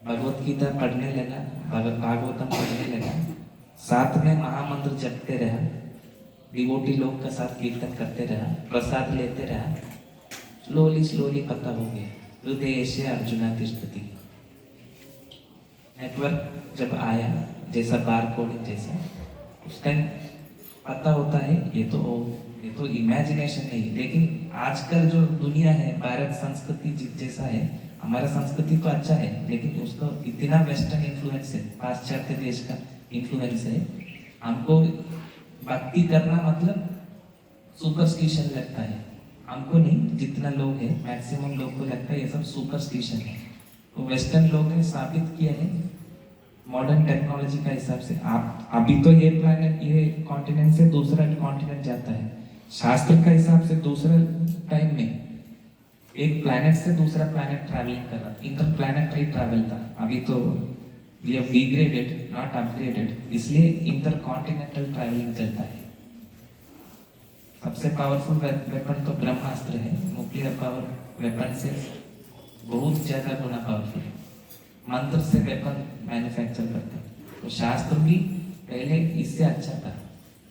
भगवत गीता पढ़ने लगा, भागवतम पढ़ने लगा, साथ में महामंत्र जपते रहा, डिवोटी लोग का साथ कीर्तन करते रहा, प्रसाद लेते रहा, स्लोली पता हो गया हृदय से अर्जुना तिष्ठति। नेटवर्क जब आया जैसा बार कोडिंग जैसा, उस टाइम पता होता है ये तो इमेजिनेशन नहीं। लेकिन आजकल जो दुनिया है, भारत संस्कृति जैसा है, हमारा संस्कृति तो अच्छा है, लेकिन उसका इतना वेस्टर्न इन्फ्लुएंस है, पाश्चात्य देश का इन्फ्लुएंस है। हमको भक्ति करना मतलब सुपरस्टिशन लगता है, हमको नहीं, जितना लोग है मैक्सिमम लोग को लगता है ये सब सुपरस्टिशन है। तो वेस्टर्न लोग ने साबित किया है मॉडर्न टेक्नोलॉजी का हिसाब से। आप अभी तो ये प्लैनेट, ये कॉन्टिनेंट से दूसरा कॉन्टिनेंट जाता है, शास्त्र का हिसाब से दूसरे टाइम में एक प्लैनेट से दूसरा प्लैनेट ट्रैवलिंग कर रहा, इंटर प्लैनेटरी ट्रैवल था। अभी तो we have degraded not upgraded, इसलिए इंटर कॉन्टिनेंटल ट्रैवलिंग चलता है। सबसे पावरफुल वेपन तो ब्रह्मास्त्र है, न्यूक्लियर पावर वेपन से बहुत ज्यादा गुना पावरफुल है। मंत्र से वेपन मैन्युफैक्चर करते हैं, तो शास्त्र भी पहले इससे अच्छा था,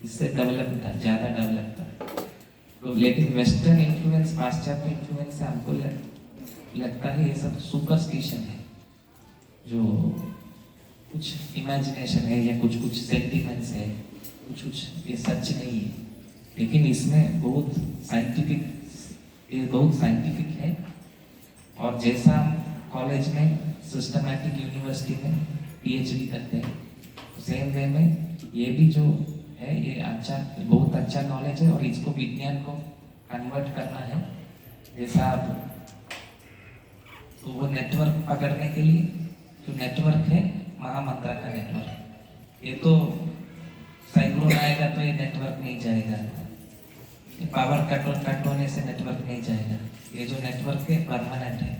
इससे डेवलप था, ज्यादा डेवलप था। तो लेकिन वेस्टर्न इन्फ्लुएंस, पाश्चात्य इन्फ्लुएंस से हमको लगता है ये सब सुपरस्टिशन है, जो कुछ इमेजिनेशन है या कुछ सेंटिमेंट्स है, कुछ ये सच नहीं है। लेकिन इसमें बहुत साइंटिफिक है। और जैसा हम कॉलेज में सिस्टमैटिक यूनिवर्सिटी में पीएचडी करते हैं, सेम वे में ये भी जो है ये अच्छा, बहुत अच्छा नॉलेज है, और इसको विज्ञान को कन्वर्ट करना है। जैसा आप तो वो नेटवर्क पकड़ने के लिए जो नेटवर्क है महामंत्र का नेटवर्क, ये तो साइक्लोन आएगा तो ये नेटवर्क नहीं जाएगा, पावर कट होने से नेटवर्क नहीं जाएगा। ये जो नेटवर्क है परमानेंट है,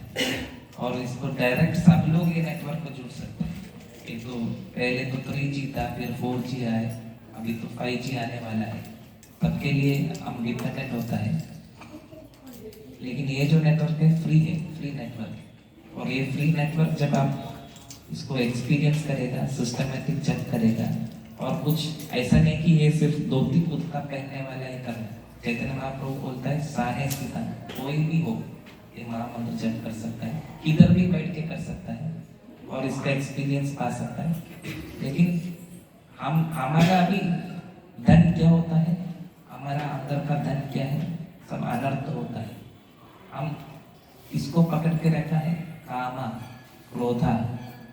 और इसको डायरेक्ट सब लोग ये नेटवर्क को जुड़ सकते हैं। ये तो पहले तो 3G था, फिर 4G आए, अभी तो 5G आने वाला है, सबके लिए हम डिपेंडेंट होता है। लेकिन ये जो नेटवर्क है फ्री है, फ्री नेटवर्क। और ये फ्री नेटवर्क जब आप इसको एक्सपीरियंस करेगा, सिस्टमेटिक चेक करेगा, और कुछ ऐसा नहीं कि ये सिर्फ धोती कुर्ता पहनने वाला है करना। चैतन्य महाप्रभु बोलता है साहे सीधा कोई भी हो ये महामंत्र जप कर सकता है, किधर भी बैठ के कर सकता है और इसका एक्सपीरियंस पा सकता है। लेकिन हमारा अभी धन क्या होता है, हमारा अंदर का धन क्या है, सब अनर्थ होता है। हम इसको पकड़ के रखा है कामा, क्रोधा,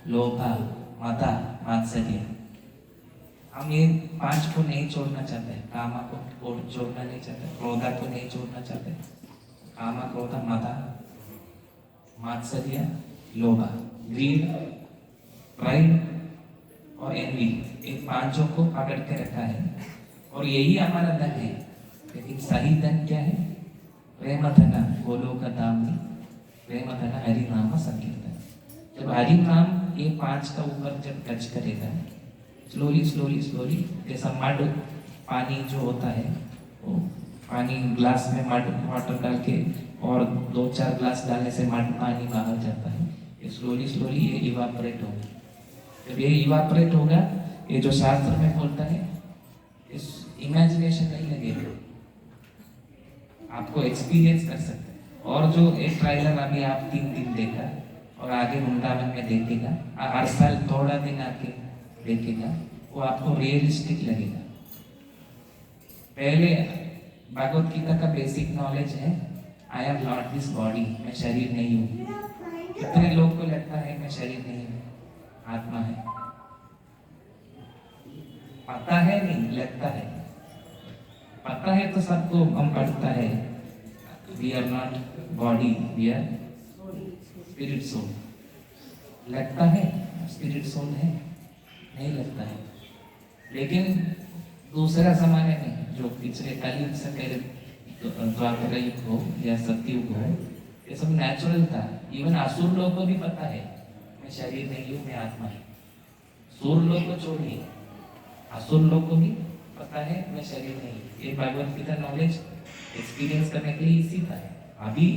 लोभा, मदा, मात्सर्य। हम ये 5 को नहीं छोड़ना चाहते, कामा को छोड़ना नहीं चाहते, क्रोधा को नहीं छोड़ना चाहते, कामा, क्रोधा, मदा, मात्सर्य, लोभा, ग्रीड, प्राइड और एनवी, इन पांचों को पकड़ के रखा है और यही हमारा धन है। लेकिन सही धन क्या है? प्रेम धन गोलोक धामनी, प्रेम धन हरि नाम संकीर्तन। जब हरि नाम ये पांच का ऊपर जब टच करेगा, स्लोली स्लोली स्लोली, जैसा मड पानी जो होता है, वो पानी ग्लास में मड वाटर डाल के और 2-4 ग्लास डालने से मड पानी बाहर जाता है, ये स्लोली स्लोली ये इवापोरेट होगा। जब ये इवापोरेट होगा, ये जो शास्त्र में बोलता है, इस इमेजिनेशन नहीं लगेगा, आपको एक्सपीरियंस कर सकते हैं। और जो एक ट्रायलर अभी आप 3 दिन देखा और आगे वृंदावन में देखेगा, हर साल थोड़ा दिन आके देखेगा, वो आपको रियलिस्टिक लगेगा। पहले भगवत गीता का बेसिक नॉलेज है, I am not this body, मैं शरीर नहीं हूँ। कितने लोग को लगता है मैं शरीर नहीं हूँ, आत्मा है? पता है नहीं, लगता है। पता है तो सबको हम पढ़ता है, we are not body, we are spirit soul. लगता है स्पिरिट सोल है, नहीं लगता है। लेकिन दूसरा जमाने में जो पिछले कलयुग से पहले द्वापर युग हो या सतयुग हो, ये सब नेचुरल था। इवन असुर लोग को भी पता है मैं शरीर नहीं हूँ, मैं आत्मा है। सुर लोग को छोड़िए, असुर लोग को भी पता है मैं शरीर नहीं हूँ। ये भगवत गीता नॉलेज एक्सपीरियंस करने के लिए इसी था। अभी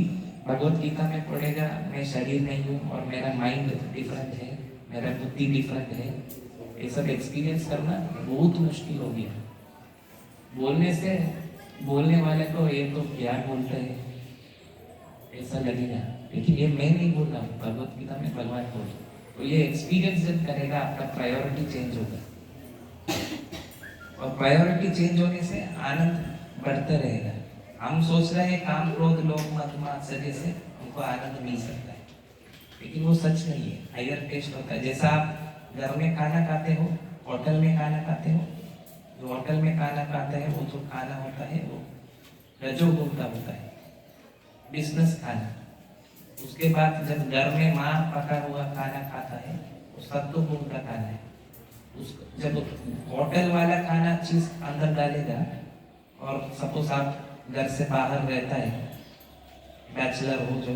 भगवत गीता में पढ़ेगा मैं शरीर नहीं हूँ और मेरा माइंड डिफरेंट है, मेरा बुद्धि डिफरेंट है, ये सब एक्सपीरियंस करना बहुत मुश्किल हो गया। बोलने से बोलने वाले को ये तो क्या बोलते हैं ऐसा लगेगा, लेकिन ये मैं नहीं बोल रहा हूँ, भगवत गीता में भगवान बोल। तो ये एक्सपीरियंस जब करेगा, आपका प्रायोरिटी चेंज होगा और प्रायोरिटी चेंज होने से आनंद बढ़ता रहेगा। हम सोच रहे हैं काम क्रोध लोभ मद मात्सर्य से हमको आनंद मिल सकता है, लेकिन वो सच नहीं है। हायर टेस्ट होता है। जैसा आप घर में खाना खाते हो, होटल में खाना खाते हो, जो होटल में खाना खाता है वो जो खाना होता है वो रजोगुण का होता है, बिजनेस खाना। उसके बाद जब घर में माँ पका हुआ खाना खाता है वो सत्वगुण का खाना है। जब होटल वाला खाना चीज अंदर डालेगा और सपोज आप घर से बाहर रहता है, बैचलर हो जो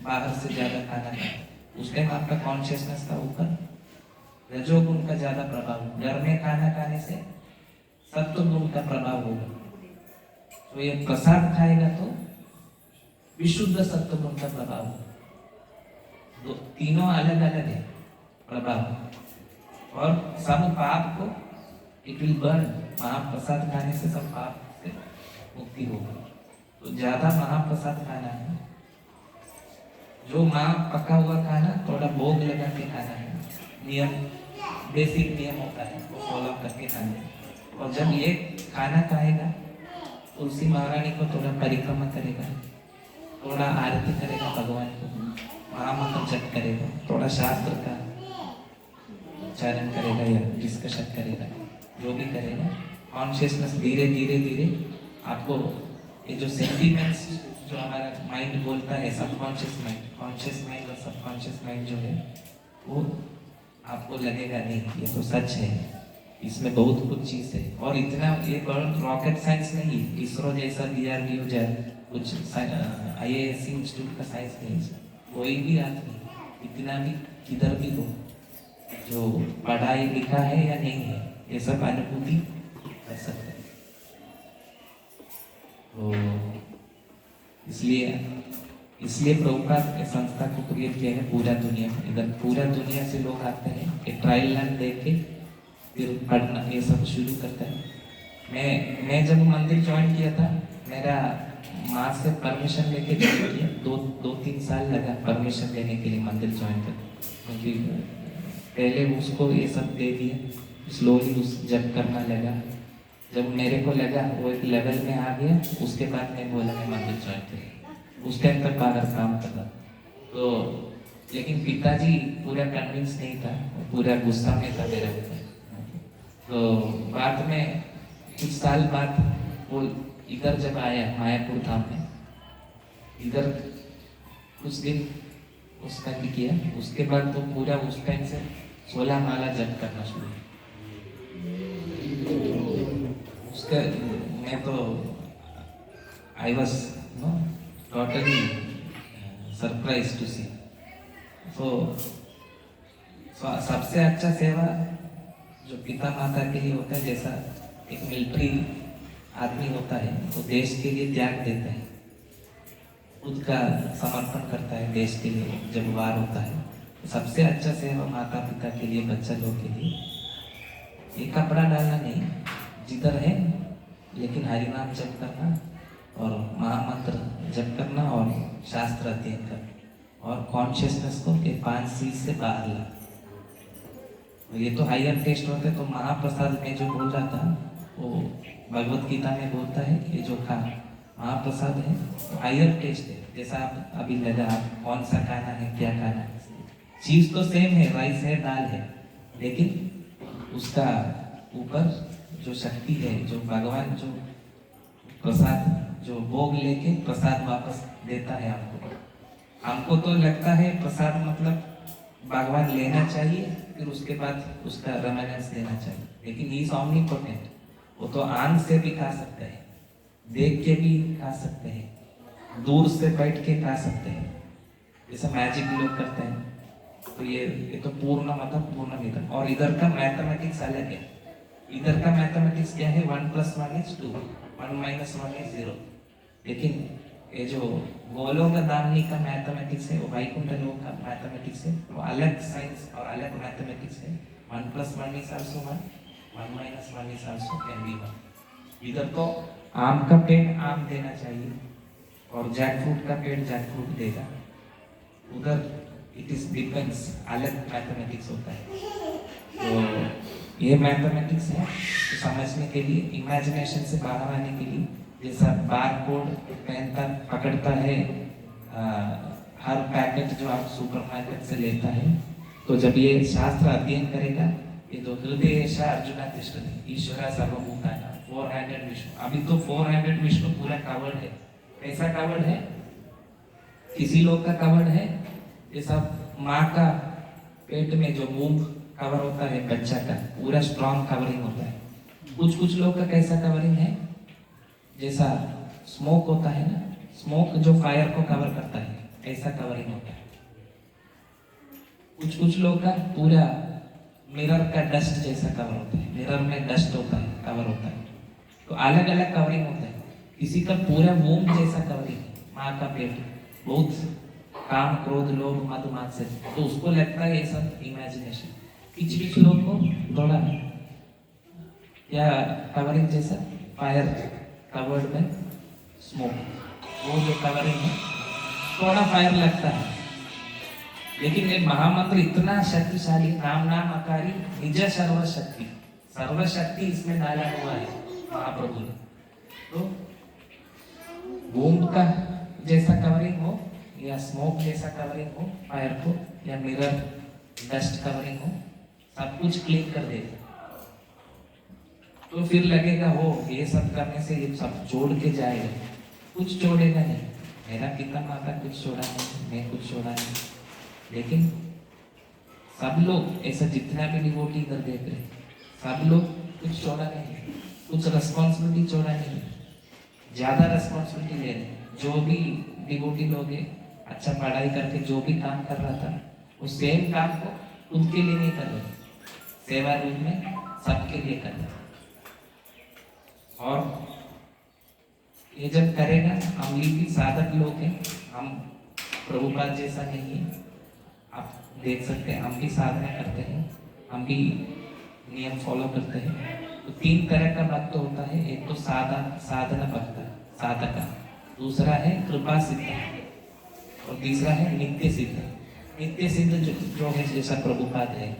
बाहर से ज्यादा खाना खाए, उस टाइम आपका कॉन्शियसनेस का ऊपर रजोगुण का ज्यादा प्रभाव। घर में खाना खाने से सत्वगुण का प्रभाव होगा। तो ये प्रसाद खाएगा तो विशुद्ध सत्वगुण का प्रभाव होगा। तीनों अलग अलग है प्रभाव। और सब पाप को इट विल बर्न। महाप्रसाद खाने से सब पाप से मुक्ति होगी। तो ज्यादा महाप्रसाद खाना है, जो माँ पका हुआ खाना थोड़ा भोग लगा के खाना है, नियम बेसिक नियम होता है वो फॉलो करके खाना है। और जब ये खाना खाएगा, तुलसी महारानी को थोड़ा परिक्रमा करेगा, थोड़ा आरती करेगा भगवान को, महामंत्र जप करेगा, थोड़ा शास्त्र का उच्चारण करेगा या डिस्कशन करेगा, जो भी करेगा, कॉन्शियसनेस धीरे धीरे धीरे आपको ये जो सेंटिमेंट्स जो हमारा माइंड बोलता है, सबकॉन्शियस माइंड, कॉन्शियस माइंड और सबकॉन्शियस माइंड जो है वो आपको लगेगा नहीं ये तो सच है, इसमें बहुत कुछ चीज है। और इतना ये रॉकेट साइंस नहीं है, इसरो जैसा DRDO कुछ IISc इंस्टीट्यूट का साइंस नहीं। कोई भी आदमी इतना भी किधर भी हो, जो पढ़ाई लिखा है या नहीं है, ये सब अनुभूति कर सकते हैं। तो इसलिए प्रभुपाद के संस्था को क्रिएट किया है पूरा दुनिया में। इधर पूरा दुनिया से लोग आते हैं, एक ट्रायल लैंड देख के फिर पढ़ना ये सब शुरू करता है। मैं जब मंदिर ज्वाइन किया था, मेरा माँ से परमिशन लेके ज्वाइन किया। 2-3 साल लगा परमिशन लेने के लिए मंदिर ज्वाइन कर, क्योंकि पहले उसको ये सब दे दिया, स्लोली उस जब करना लगा। जब मेरे को लगा वो एक लेवल में आ गया, उसके बाद मैं बोला मैं मंदिर ज्वाइन किया। उस टाइम तक बाहर काम कर रहा तो, लेकिन पिताजी पूरा कन्विंस नहीं था, पूरा गुस्सा में था मेरा ऊपर। तो बाद में कुछ साल बाद वो इधर जब आया मायापुर धाम में, इधर कुछ दिन उसका भी किया। उसके बाद तो पूरा उस टाइम से 16 माला जप करना शुरू। उसका मैं तो I was no totally surprise to see. तो सबसे अच्छा सेवा जो पिता माता के लिए होता है, जैसा एक मिलिट्री आदमी होता है वो देश के लिए त्याग देता है, खुद का समर्पण करता है देश के लिए जब वार होता है। तो सबसे अच्छा सेवा माता पिता के लिए, बच्चा लोग के लिए ये कपड़ा डालना नहीं, जिधर है लेकिन हरिनाम जप करना और महामंत्र जप करना और शास्त्र अध्ययन करना और कॉन्शियसनेस को ये 5 चीज से बाहर ला। ये तो हायर टेस्ट होता है। तो महाप्रसाद में जो बोल रहा था वो भगवत गीता में बोलता है कि जो खा महाप्रसाद है हायर टेस्ट है। जैसा आप अभी लगा आप कौन सा खाना है, क्या खाना है, चीज तो सेम है, राइस है, दाल है, लेकिन उसका ऊपर जो शक्ति है, जो भगवान जो प्रसाद जो भोग लेके प्रसाद वापस देता है आपको। हमको तो लगता है प्रसाद मतलब भगवान लेना चाहिए फिर उसके बाद उसका रेमेनेंस देना चाहिए, लेकिन ही इज ऑमनीपोटेंट। वो तो आंख से भी खा सकता है, देख के भी खा सकते हैं, दूर से बैठ के खा सकते हैं, जैसे मैजिक लोग करते हैं। तो ये तो पूर्ण मतलब पूर्ण मित्र। और इधर का मैथमेटिक्स अलग है। इधर का मैथमेटिक्स क्या है? 1 + 1 = 2, 1 - 1 = 0। लेकिन ये जो गोलोक दामनी का मैथमेटिक्स है, वो वैकुंठ लोक का मैथमेटिक्स है, वो अलग साइंस और अलग मैथमेटिक्स है। 1 + 1 = 1, 1 - 1 = can be 1। इधर तो आम का पेड़ आम देना चाहिए और जैक फ्रूट का पेड़ जैक फ्रूट देगा। उधर इट इज डिपेंड्स, अलग मैथमेटिक्स होता है। तो ये मैथमेटिक्स है तो समझने के लिए, इमेजिनेशन से बाहर आने के लिए, जैसा बार कोड पहनता पकड़ता है हर पैकेट जो आप सुपरमार्केट से लेता है। तो जब ये शास्त्र अध्ययन करेगा, ये तो हृदय अर्जुना तिष्ठति ईश्वरा सर्वभूतानां 400 विष्णु। अभी तो 400 विष्णु पूरा कवर्ड है। कैसा कवर्ड है? किसी लोग का कवर्ड है जैसा माँ का पेट में जो मूंग कवर होता है बच्चा का, पूरा स्ट्रॉन्ग कवरिंग होता है। कुछ लोग का कैसा कवरिंग है? जैसा स्मोक होता है ना, स्मोक जो फायर को कवर करता है, ऐसा कवरिंग होता है। कुछ लोग का पूरा मिरर का डस्ट जैसा कवर होता है, मिरर में डस्ट होता है, कवर होता है। तो अलग अलग कवरिंग होता है। किसी का पूरा मूंग जैसा कवरिंग है, माँ का पेट, बहुत काम क्रोध लोभ मद मात्सर्य, तो उसको लगता है ये सब इमेजिनेशन। कुछ लोग को थोड़ा या कवरिंग जैसा फायर कवर्ड में स्मोक, वो जो कवरिंग है थोड़ा फायर लगता है। लेकिन ये महामंत्र इतना शक्तिशाली, नाम नाम अकारी निज सर्वशक्ति, सर्वशक्ति इसमें डाला हुआ है महाप्रभु ने। तो वोम का जैसा कवरिंग हो या स्मोक जैसा कवरिंग हो फायर को, या मिरर डस्ट कवरिंग हो, सब कुछ क्लीन कर देगा। तो फिर लगेगा हो ये सब करने से ये सब छोड़ के जाएगा, कुछ छोड़ेगा नहीं। मेरा पिता माता कुछ छोड़ा नहीं, मैं कुछ छोड़ा नहीं, लेकिन सब लोग ऐसा जितना भी डिवोटी इधर देख रहे, सब लोग कुछ छोड़ा नहीं, कुछ रिस्पॉन्सिबिलिटी छोड़ा नहीं, ज्यादा रिस्पॉन्सिबिलिटी ले रहे। जो भी डिवोटी लोग हैं, अच्छा पढ़ाई करके जो भी काम कर रहा था, उस सेम काम को खुद के लिए नहीं कर रहे, सेवा रूप में सबके लिए कर रहे। और ये जब करेगा, हम भी साधक लोग हैं, हम प्रभुपाद जैसा नहीं है। आप देख सकते हैं हम भी साधना करते हैं, हम भी नियम फॉलो करते हैं। तो 3 तरह का भक्त होता है। एक तो साधना भक्त साधका, दूसरा है कृपा सिद्ध, और तीसरा है नित्य सिद्ध। नित्य सिद्ध जो है जैसा प्रभुपाद है,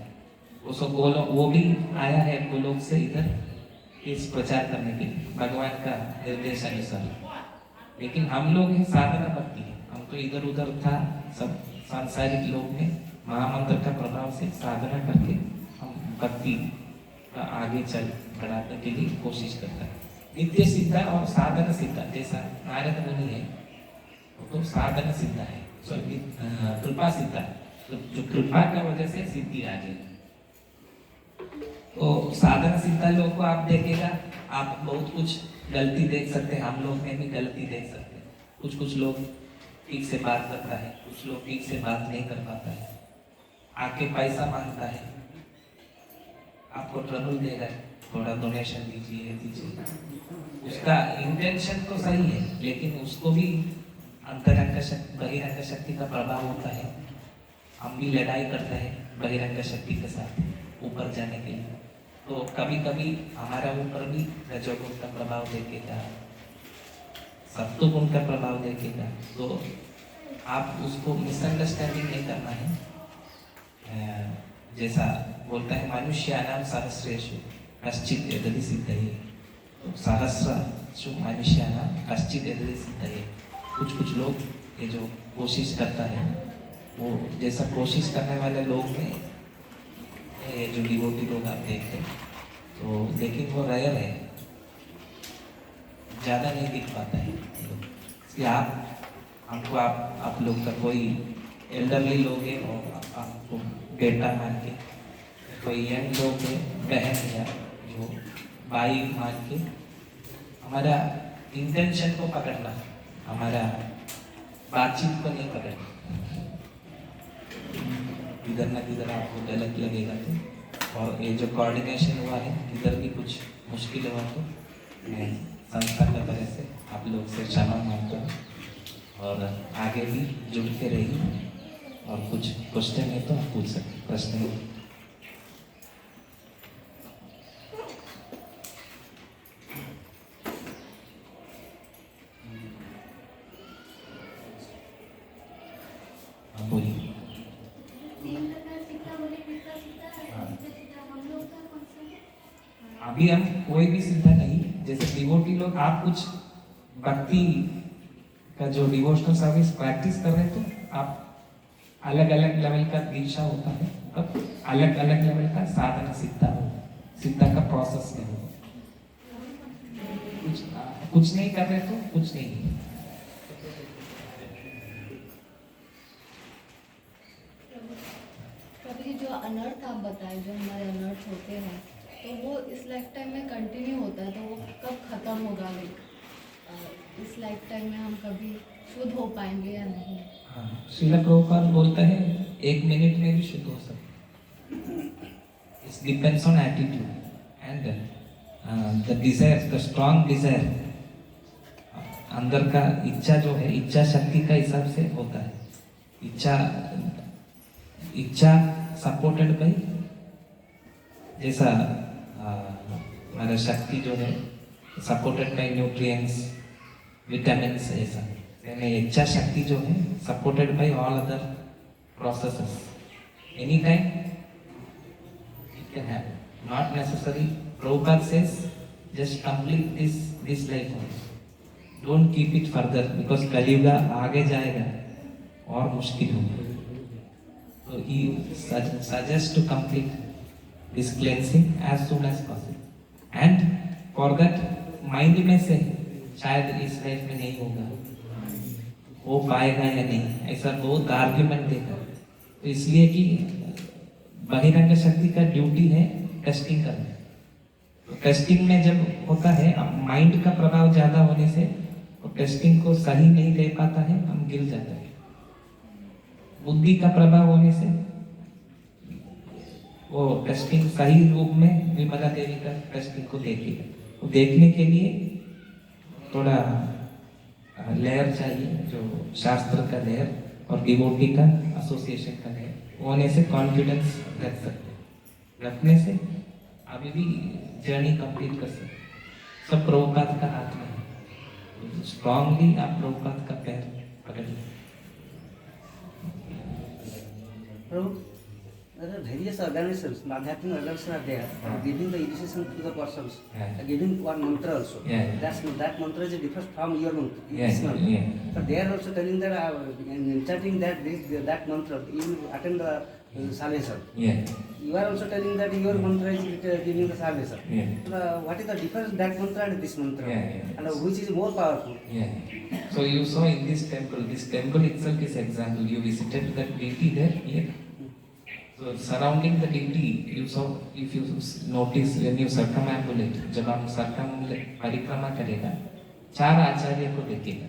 वो भी आया है गोलोक से इधर इस प्रचार करने के लिए भगवान का निर्देश अनुसार। लेकिन हम लोग हैं साधना भक्ति, हम तो इधर उधर था, सब सांसारिक लोग में महामंत्र का प्रभाव से साधना करके हम भक्ति का आगे चल बढ़ाने के लिए कोशिश करता है। नित्य सिद्धा और साधन सिद्धा, जैसा नारद मुनि है तो साधन सिद्धा है, कृपा सिद्धा, जो कृपा का वजह से सिद्धि आ गई। तो साधन सिद्धा लोगों को आप देखेगा, आप बहुत कुछ गलती देख सकते हैं, हम लोग में भी गलती देख सकते हैं। कुछ लोग ठीक से बात करता है, कुछ लोग ठीक से बात नहीं कर पाता है, आके पैसा मांगता है, आपको ट्रबल दे रहा है, थोड़ा डोनेशन दीजिए। उसका इंटेंशन तो सही है, लेकिन उसको भी अंतरंग शक्ति बहिरंग शक्ति का प्रभाव होता है। हम भी लड़ाई करते हैं बहिरंग शक्ति के साथ ऊपर जाने के लिए। तो कभी कभी हमारा ऊपर भी रजोगुण का प्रभाव देखेगा, सत्वगुण का प्रभाव देखेगा। तो आप उसको मिसअंडरस्टैंडिंग नहीं करना है। जैसा बोलता है मनुष्याणां सहस्रेषु कश्चित् यदि सिद्धये, तो सहस्रेषु मनुष्याणां कश्चित् यदि सिद्धये। कुछ लोग ये जो कोशिश करता है, वो जैसा कोशिश करने वाले लोग में ये जो डिवोटी लोग आप देखते हैं, तो लेकिन वो रेयर है, ज़्यादा नहीं दिख पाता है। इसलिए आप लोग का कोई एल्डरली लोग है और आपको बेटा मान के, कोई यंग लोग है, बहन या जो भाई मान के, हमारा इंटेंशन को पकड़ना, हमारा बातचीत को नहीं पकड़ना। इधर ना किधर आपको गलत लगेगा तो, और ये जो कोऑर्डिनेशन हुआ है इधर भी कुछ मुश्किल हुआ तो मैं संस्था की तरह से आप लोग से क्षमा मांगता हूँ, और आगे भी जुड़ते रहिए। और कुछ क्वेश्चन है तो आप पूछ सकते, प्रश्न है। बोलिए। अभी हम कोई भी सिद्धा नहीं, जैसे डिवोटी लोग, आप कुछ भक्ति का जो डिवोशनल सर्विस प्रैक्टिस कर रहे हैं, तो आप अलग अलग लेवल का दीक्षा होता है, तब अलग अलग लेवल का साधना सिद्धा का प्रोसेस है। कुछ नहीं कर रहे तो कुछ नहीं। कभी जो अनर्थ आप बताए, जो हमारे अनर्थ होते हैं, तो वो इस लाइफ टाइम में कंटिन्यू होता है, तो वो कब खत्म होगा? इस लाइफ टाइम में हम कभी शुद्ध हो पाएंगे या नहीं? हाँ, श्रील प्रभुपाद बोलता है 1 मिनट में भी शुद्ध हो सकते। It depends on attitude and the desire, the strong Dzire. अंदर का इच्छा जो है, इच्छा शक्ति का हिसाब से होता है। इच्छा सपोर्टेड बाई, जैसा हमारा शक्ति जो है सपोर्टेड बाई न्यूट्रिएंट्स, विटामिन्स, ऐसा इच्छा शक्ति जो है supported by all other processes. Any time it can happen, not necessary. Prabhupada says just complete this life also, don't keep it further, because कलयुग आगे जाएगा और मुश्किल होगा। So he suggests to complete this cleansing as soon as possible. And for that mind में से शायद इस लाइफ में नहीं होगा, हो पाएगा या नहीं, ऐसा बहुत आर्ग्यूमेंट देगा। तो इसलिए कि बहिरंग शक्ति का ड्यूटी है टेस्टिंग करना। तो टेस्टिंग में जब होता है, माइंड का प्रभाव ज्यादा होने से तो टेस्टिंग को सही नहीं दे पाता है, हम गिर जाते हैं। बुद्धि का प्रभाव होने से वो टेस्टिंग सही रूप में विमला देवी का टेस्टिंग को देखेगा। तो देखने के लिए थोड़ा लेयर चाहिए, जो शास्त्र का लेयर और डिवोटी का एसोसिएशन का लेयर होने से कॉन्फिडेंस रख सकते, रखने से अभी भी जर्नी कंप्लीट कर सकते। सब प्रभुपाद का हाथ में है। स्ट्रांगली आप प्रभुपाद का पैर पकड़िए। Prabhu, there are various organizations, Adhyatmic organizations are there, giving the initiation to the persons, giving one mantra also. That mantra is different from your mantra. This mantra. But they are also telling that enchanting that mantra, you will attend the salvation. Yeah. You are also telling that your mantra is giving the salvation. Yeah. What is the difference that mantra and this mantra? Yeah. And which is more powerful? Yeah. So you saw in this temple itself is example. You visited that deity there. Yeah. So surrounding the deity, you saw, if you notice when you circumambulate, जब हम परिक्रमा करेगा, 4 आचार्य को देखेगा।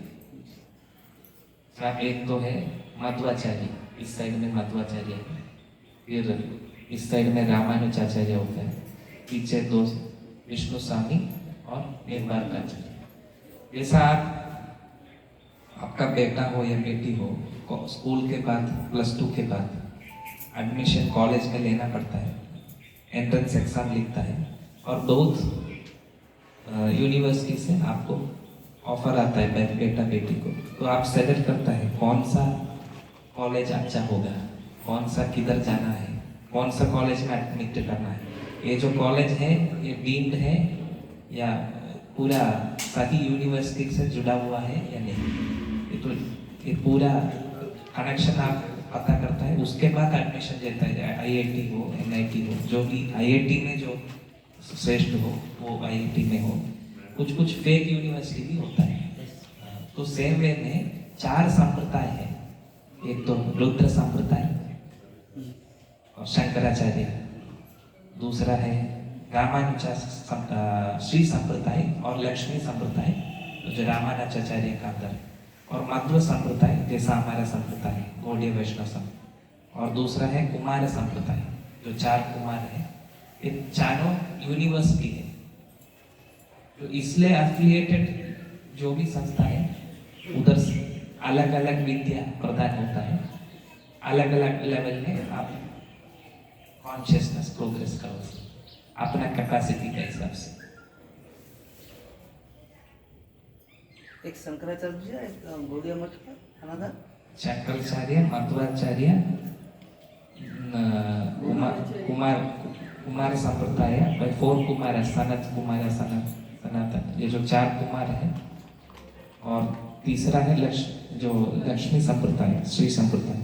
एक तो है मध्वाचार्य, इस साइड में मध्वाचार्य है, फिर इस साइड में रामानुजाचार्य होता है, पीछे 2 विष्णु स्वामी और एक बार आचार्य। जैसा आपका बेटा हो या बेटी हो, स्कूल के बाद +2 के बाद एडमिशन कॉलेज में लेना पड़ता है, एंट्रेंस एग्जाम लिखता है और बहुत यूनिवर्सिटी से आपको ऑफर आता है बेटा बेटी को, तो आप सेलेक्ट करता है कौन सा कॉलेज अच्छा होगा, कौन सा किधर जाना है, कौन सा कॉलेज में एडमिट करना है, ये जो कॉलेज है ये डीम्ड है या पूरा सही यूनिवर्सिटी से जुड़ा हुआ है या नहीं, ये पूरा कनेक्शन आप पता करता है। उसके बाद एडमिशन देता है, आईआईटी हो एनआईटी हो, जो भी आईआईटी में जो श्रेष्ठ हो वो आईआईटी में हो, कुछ फेक यूनिवर्सिटी भी होता है। तो सेम वे में 4 संप्रदाय है, एक तो रुद्र संप्रदाय और शंकराचार्य, दूसरा है रामानुजा श्री संप्रदाय और लक्ष्मी संप्रदाय जो रामानुजाचार्य का अंदर, और मध्व संप्रदाय जैसा हमारा संप्रदाय है गौड़ीय वैष्णव संप्रदाय, और दूसरा है कुमार संप्रदाय जो 4 कुमार है। ये चारों यूनिवर्सिटी है, तो इसलिए एफिलिएटेड जो भी संस्था है उधर से अलग अलग विद्या प्रदान होता है, अलग अलग लेवल में आप कॉन्शियसनेस प्रोग्रेस करो अपना कैपेसिटी के हिसाब से। एक शंकराचार्य, एक गौड़ीय मठ का, अनदर शंकराचार्य, मध्वाचार्य, कुमार संप्रदाय, 4 कुमार है, सनत कुमार, सनातन, ये जो 4 कुमार है, और तीसरा है जो लक्ष्मी संप्रदाय, श्री संप्रदाय,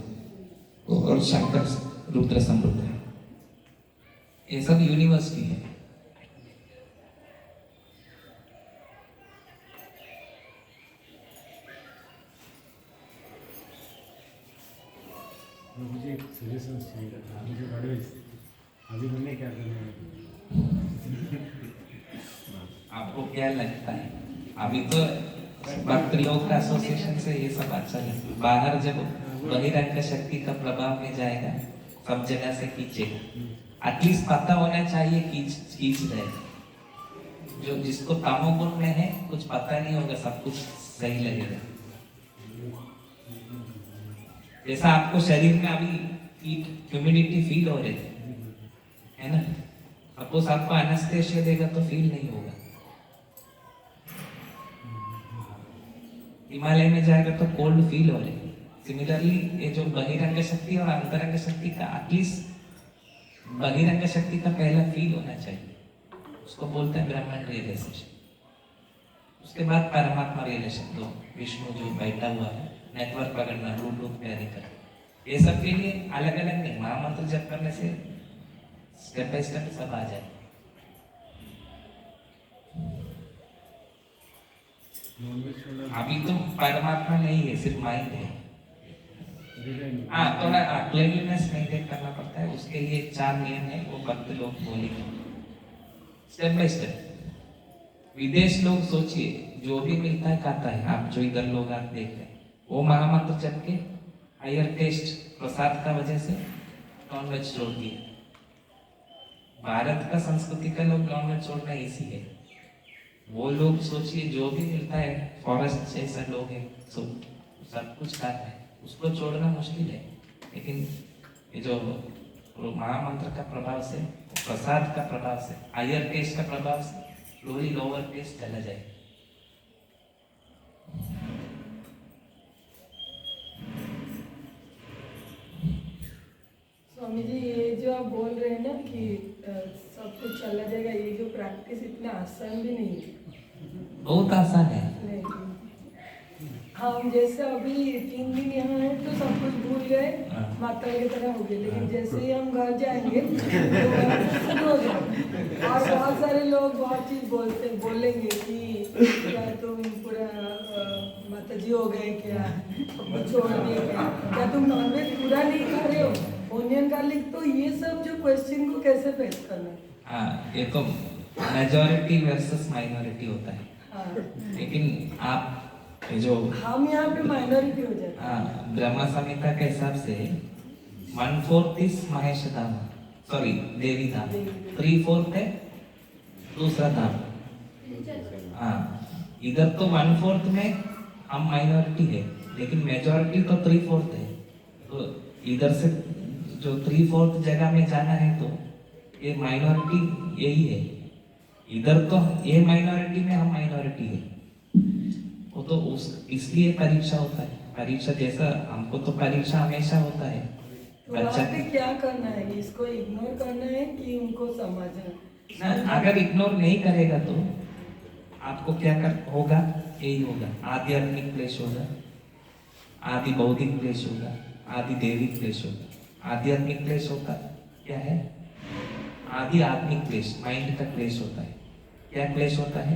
और शंकर रुद्र संप्रदाय, ये सब यूनिवर्सिटी है। मुझे एक सजेशन चाहिए था, मुझे एडवाइस, अभी हमें क्या करना है? आपको क्या लगता है? अभी तो भक्त लोग का एसोसिएशन से ये सब अच्छा लगता है, बाहर जब बहिरंग शक्ति का प्रभाव में जाएगा सब जगह से खींचेगा, एटलीस्ट पता होना चाहिए खींच रहे, जो जिसको तमोगुण में है कुछ पता नहीं होगा, सब कुछ सही लगेगा। जैसा आपको शरीर में अभी ह्यूमिडिटी फील हो रही है ना, सपोज आपको एनेस्थेसिया देगा तो फील नहीं होगा, हिमालय में जाएगा तो कोल्ड फील हो रही है। सिमिलरली ये जो बहिरंग शक्ति और अंतरंग शक्ति का, एटलीस्ट बहिरंग शक्ति का पहला फील होना चाहिए, उसको बोलते हैं ब्रह्मन रियलाइजेशन। उसके बाद परमात्मा रियलाइजेशन, तो विष्णु जो बैठा हुआ है, नेटवर्क पकड़ना, ब्लूटूथ पेयर करना, ये सब के लिए अलग अलग नहीं, महामंत्र जप करने से स्टेप बाय स्टेप सब आ जाए। अभी तो परमात्मा नहीं है, सिर्फ माइंड है। थोड़ा क्लीनलीनेस मेंटेन करना पड़ता है, उसके लिए 4 नियम है, वो भक्त लोग बोलेंगे स्टेप बाय स्टेप। विदेश लोग सोचिए, जो भी मिलता है खाता है, आप जो इधर लोग आप देख रहे हैं वो महामंत्र जप के हायर टेस्ट प्रसाद का वजह से नॉनवेज छोड़ दिए। भारत का संस्कृति का लोग नॉनवेज छोड़ना इसी है, वो लोग सोचिए जो भी मिलता है, फॉरेस्ट जैसा लोग है, सब कुछ खाता है, उसको छोड़ना मुश्किल है। लेकिन ये जो महामंत्र का प्रभाव से, प्रसाद का प्रभाव से, हायर टेस्ट का प्रभाव से स्लोली लोअर टेस्ट चला जाए। स्वामी जी, ये जो आप बोल रहे हैं ना कि सब कुछ चला जाएगा, ये जो प्रैक्टिस इतना आसान भी नहीं है। बहुत आसान है। नहीं, हम जैसे अभी 3 दिन यहाँ हैं तो सब कुछ भूल गए, हाँ। माता की तरह हो गए, लेकिन जैसे ही हम घर जाएंगे तो वहाँ से शुरू हो जाएगा। और बहुत सारे लोग बहुत चीज़ बोलेंगे कि क्या तुम पूरा माता जी हो गए क्या, कुछ छोड़ दिए क्या तुम नॉनवेज पूरा नहीं खा रहे हो, ओनियन गार्लिक, तो ये सब जो क्वेश्चन को कैसे फेस करना है। हाँ, ये तो मेजॉरिटी वर्सेस माइनॉरिटी होता है, हाँ, लेकिन आप ये जो हम यहाँ पे माइनॉरिटी हो जाते हैं। ब्रह्म संहिता के हिसाब से 1/4 इज महेश धाम, सॉरी देवी धाम, 3/4 है दूसरा धाम। हाँ, इधर तो 1/4 में हम माइनॉरिटी है, लेकिन मेजॉरिटी तो 3/4 है। तो इधर से जो 3/4 जगह में जाना है तो ये माइनॉरिटी यही है। इधर तो ये माइनॉरिटी में हम माइनॉरिटी है, वो तो उस इसलिए परीक्षा होता है। परीक्षा जैसा हमको तो परीक्षा हमेशा होता है। तो वहाँ पे क्या करना है, इसको इग्नोर करना है कि उनको समझना ना, अगर इग्नोर नहीं करेगा तो आपको क्या कर होगा, यही होगा, आध्यात्मिक क्लेश होगा, आदि बौद्धिक क्लेश होगा, आदि देविक क्लेश होगा। आध्यात्मिक क्लेश होता क्या है, आदि आत्मिक क्लेश, माइंड का क्लेश होता है। क्या क्लेश होता है,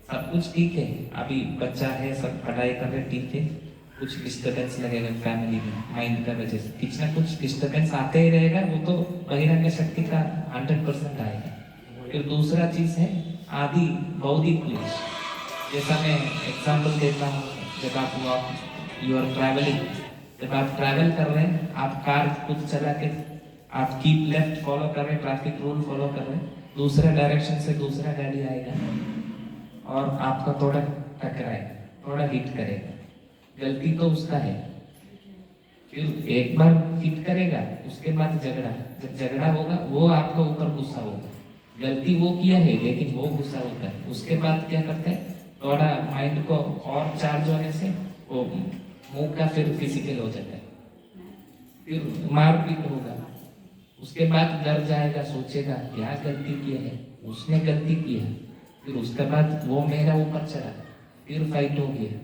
सब कुछ ठीक है, अभी बच्चा है, सब पढ़ाई कर रहे, ठीक है, कुछ डिस्टर्बेंस लगेगा फैमिली में माइंड का वजह से, कुछ ना कुछ डिस्टर्बेंस आते ही रहेगा, वो तो बहिरंग शक्ति का 100% आएगा। फिर दूसरा चीज है आदि बौद्धिक क्लेश। जैसा मैं एग्जाम्पल देता हूँ, जब आप ट्रैवलिंग, जब आप ट्रैवल कर रहे हैं, आप कार खुद चला के आप कीप लेफ्ट फॉलो कर रहे हैं, ट्रैफिक रूल फॉलो कर रहे हैं, दूसरा डायरेक्शन से दूसरा गाड़ी आएगा और आपका थोड़ा टकराएगा, थोड़ा हिट करेगा, गलती तो उसका है। फिर एक बार हिट करेगा, उसके बाद झगड़ा, जब झगड़ा होगा वो आपके ऊपर गुस्सा होगा, गलती वो किया है लेकिन वो गुस्सा होता है। उसके बाद क्या करते हैं, थोड़ा माइंड को और चार्ज होने से वो मुंह का फिर फिजिकल हो जाता है, फिर मारपीट होगा, उसके बाद डर जाएगा, सोचेगा क्या गलती किया है, उसने गलती किया, फिर उसके बाद वो मेरा ऊपर चढ़ा, फिर फाइट हो गया,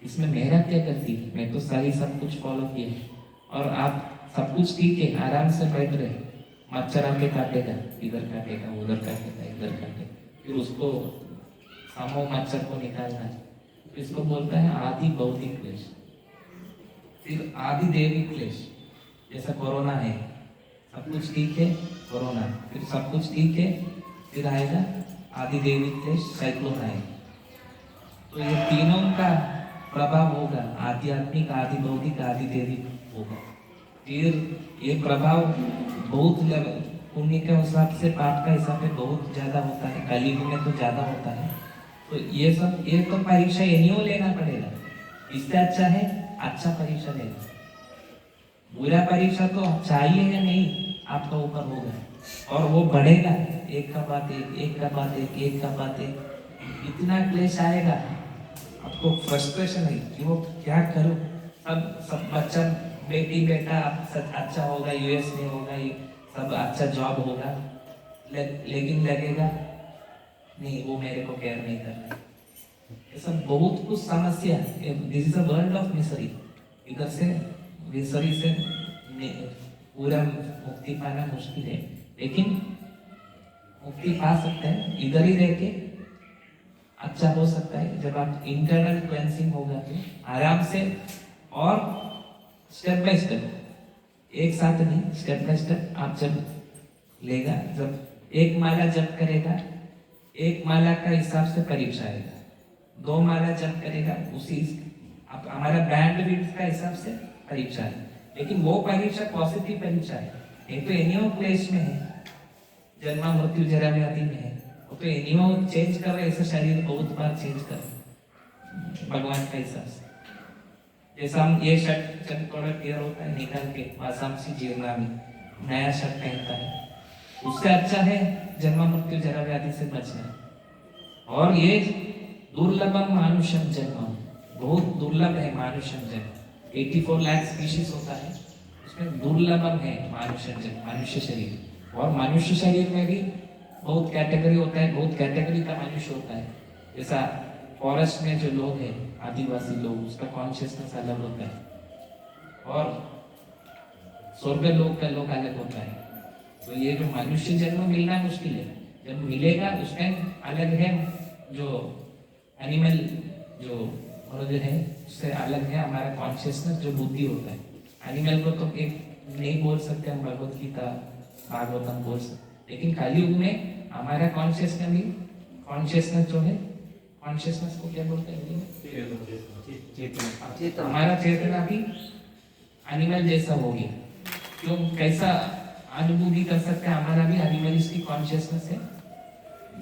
इसमें मेरा क्या गलती, मैं तो सही सब कुछ फॉलो किया। और आप सब कुछ ठीक है, आराम से बैठ रहे, मच्छर आके काटेगा, इधर काटेगा, उधर काटेगा, इधर काटेगा, फिर उसको समूह मच्छर को निकालना है, इसको बोलता है आदि बौद्धिक क्लेश। फिर आदि देवी क्लेश, जैसा कोरोना है, सब कुछ ठीक है, कोरोना, फिर सब कुछ ठीक है, फिर आएगा आदि देवी क्लेश, साइक्लोन आएगा। तो ये तीनों का प्रभाव होगा, आध्यात्मिक, आदि बौद्धिक, आदि देवी होगा। फिर ये प्रभाव बहुत लेवल, पुण्य के हिसाब से, पाप का हिसाब से बहुत ज्यादा होता है, कलयुग में तो ज्यादा होता है। तो ये सब, ये तो परीक्षा एनियो लेना पड़ेगा, इससे अच्छा है अच्छा परीक्षा लेना। बुरा परीक्षा तो चाहिए या नहीं आपका ऊपर होगा, और वो बढ़ेगा, एक का बात एक, एक का बात एक, एक का बात एक, इतना क्लेश आएगा, आपको फ्रस्ट्रेशन है कि वो क्या करूं। सब बच्चा, बेटी बेटा सब अच्छा होगा, यूएस में होगा, ये सब अच्छा जॉब होगा, लेकिन लगेगा नहीं, वो मेरे को केयर नहीं कर रहा। ये सब बहुत कुछ समस्या, this is a world of misery. इधर से मिसरी से पूरा मुक्ति पाना मुश्किल है, लेकिन मुक्ति पा सकते हैं इधर ही रह के, अच्छा हो सकता है जब आप इंटरनल क्लेंसिंग होगा तो आराम से, और स्टेप बाय स्टेप, एक साथ नहीं, स्टेप बाय स्टेप आप जब लेगा, जब एक माला जप करेगा, एक माला का हिसाब से परीक्षा आएगा, 2 माला जप करेगा, उसी आप हमारा बैंड विड्थ का हिसाब से परीक्षा है, लेकिन वो परीक्षा पॉजिटिव परीक्षा है। ये तो एनियो क्लेश में है, जन्म मृत्यु जरा व्याधि में है, वो तो एनियो चेंज कर रहे, ऐसा शरीर बहुत बार चेंज कर भगवान का हिसाब से। जैसा हम ये शर्ट जब थोड़ा क्लियर होता है, निकाल के वासांसी जीवना में नया शर्ट पहनता है, उससे अच्छा है जन्म मृत्यु जरा व्याधि से बचना। और ये दुर्लभम मानुषम जन्म, बहुत दुर्लभ है मानुषम जन्म, 84 लाख स्पीशीज होता है, उसमें दुर्लभम है मानुषम जन्म, मनुष्य शरीर। और मनुष्य शरीर में भी बहुत कैटेगरी होता है, बहुत कैटेगरी का मनुष्य होता है। जैसा फॉरेस्ट में जो लोग हैं, आदिवासी लोग, उसका कॉन्शियसनेस अलग होता है, और स्वर्ग लोक का लोग अलग होता है। तो ये जो मनुष्य जन्म मिलना मुश्किल है, जब मिलेगा उस टाइम अलग है। जो एनिमल जो मनुष्य है उससे अलग है हमारा कॉन्शियसनेस, जो बुद्धि होता है। एनिमल को तो एक नहीं बोल सकते हम, भगवत गीता भागवतम बोल सकते, लेकिन कलयुग में हमारा कॉन्शियसनेस जो है, कॉन्शियसनेस को क्या बोलते हैं हिंदी में? हमारा चेतना भी एनिमल जैसा हो गया। क्यों, कैसा अनुभूति कर सकते हैं? हमारा भी एनिमलिस्टिक कॉन्शियसनेस है।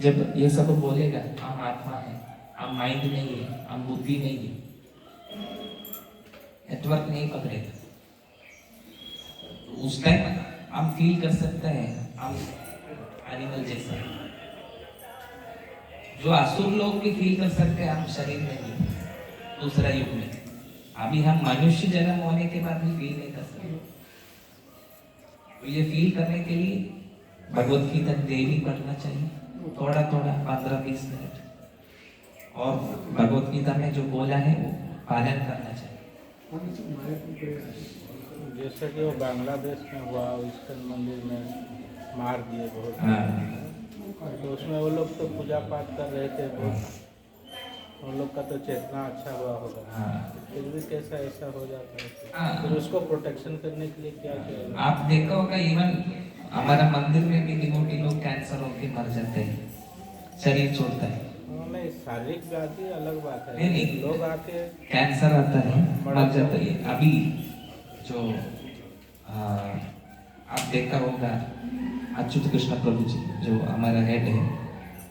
जब ये सब बोलेगा हम आत्मा है, हम माइंड नहीं है, हम बुद्धि नहीं है, नेटवर्क नहीं पकड़ेगा, तो उस टाइम हम फील कर सकते हैं हम एनिमल जैसा। जो असुर लोग भी फील कर सकते हैं हम शरीर में नहीं, दूसरा युग में। अभी हम मनुष्य जन्म होने के बाद भी फील नहीं कर सकते। तो ये फील करने के लिए भगवत गीता डेली पढ़ना चाहिए, थोड़ा थोड़ा 15-20 मिनट, और भगवत गीता में जो बोला है वो पालन करना चाहिए। जैसे कि वो बांग्लादेश में हुआ, इस्कॉन मंदिर में मार दिए बहुत, तो उसमें वो लोग तो पूजा पाठ कर रहे थे, बहुत उन लोग का तो चेतना अच्छा हुआ होगा, फिर भी कैसा ऐसा हो जाता है? फिर उसको प्रोटेक्शन करने के लिए क्या किया? आप देखा होगा इवन हमारा मंदिर में भी डिवोटी लोग कैंसर होके मर जाते हैं, शरीर छोड़ता है। नहीं, शारीरिक व्याधि अलग बात है, नहीं, लोग आके कैंसर आता है, मर जाता है। अभी जो आप देखा होगा अच्युत कृष्ण प्रभु जी जो हमारा हेड है,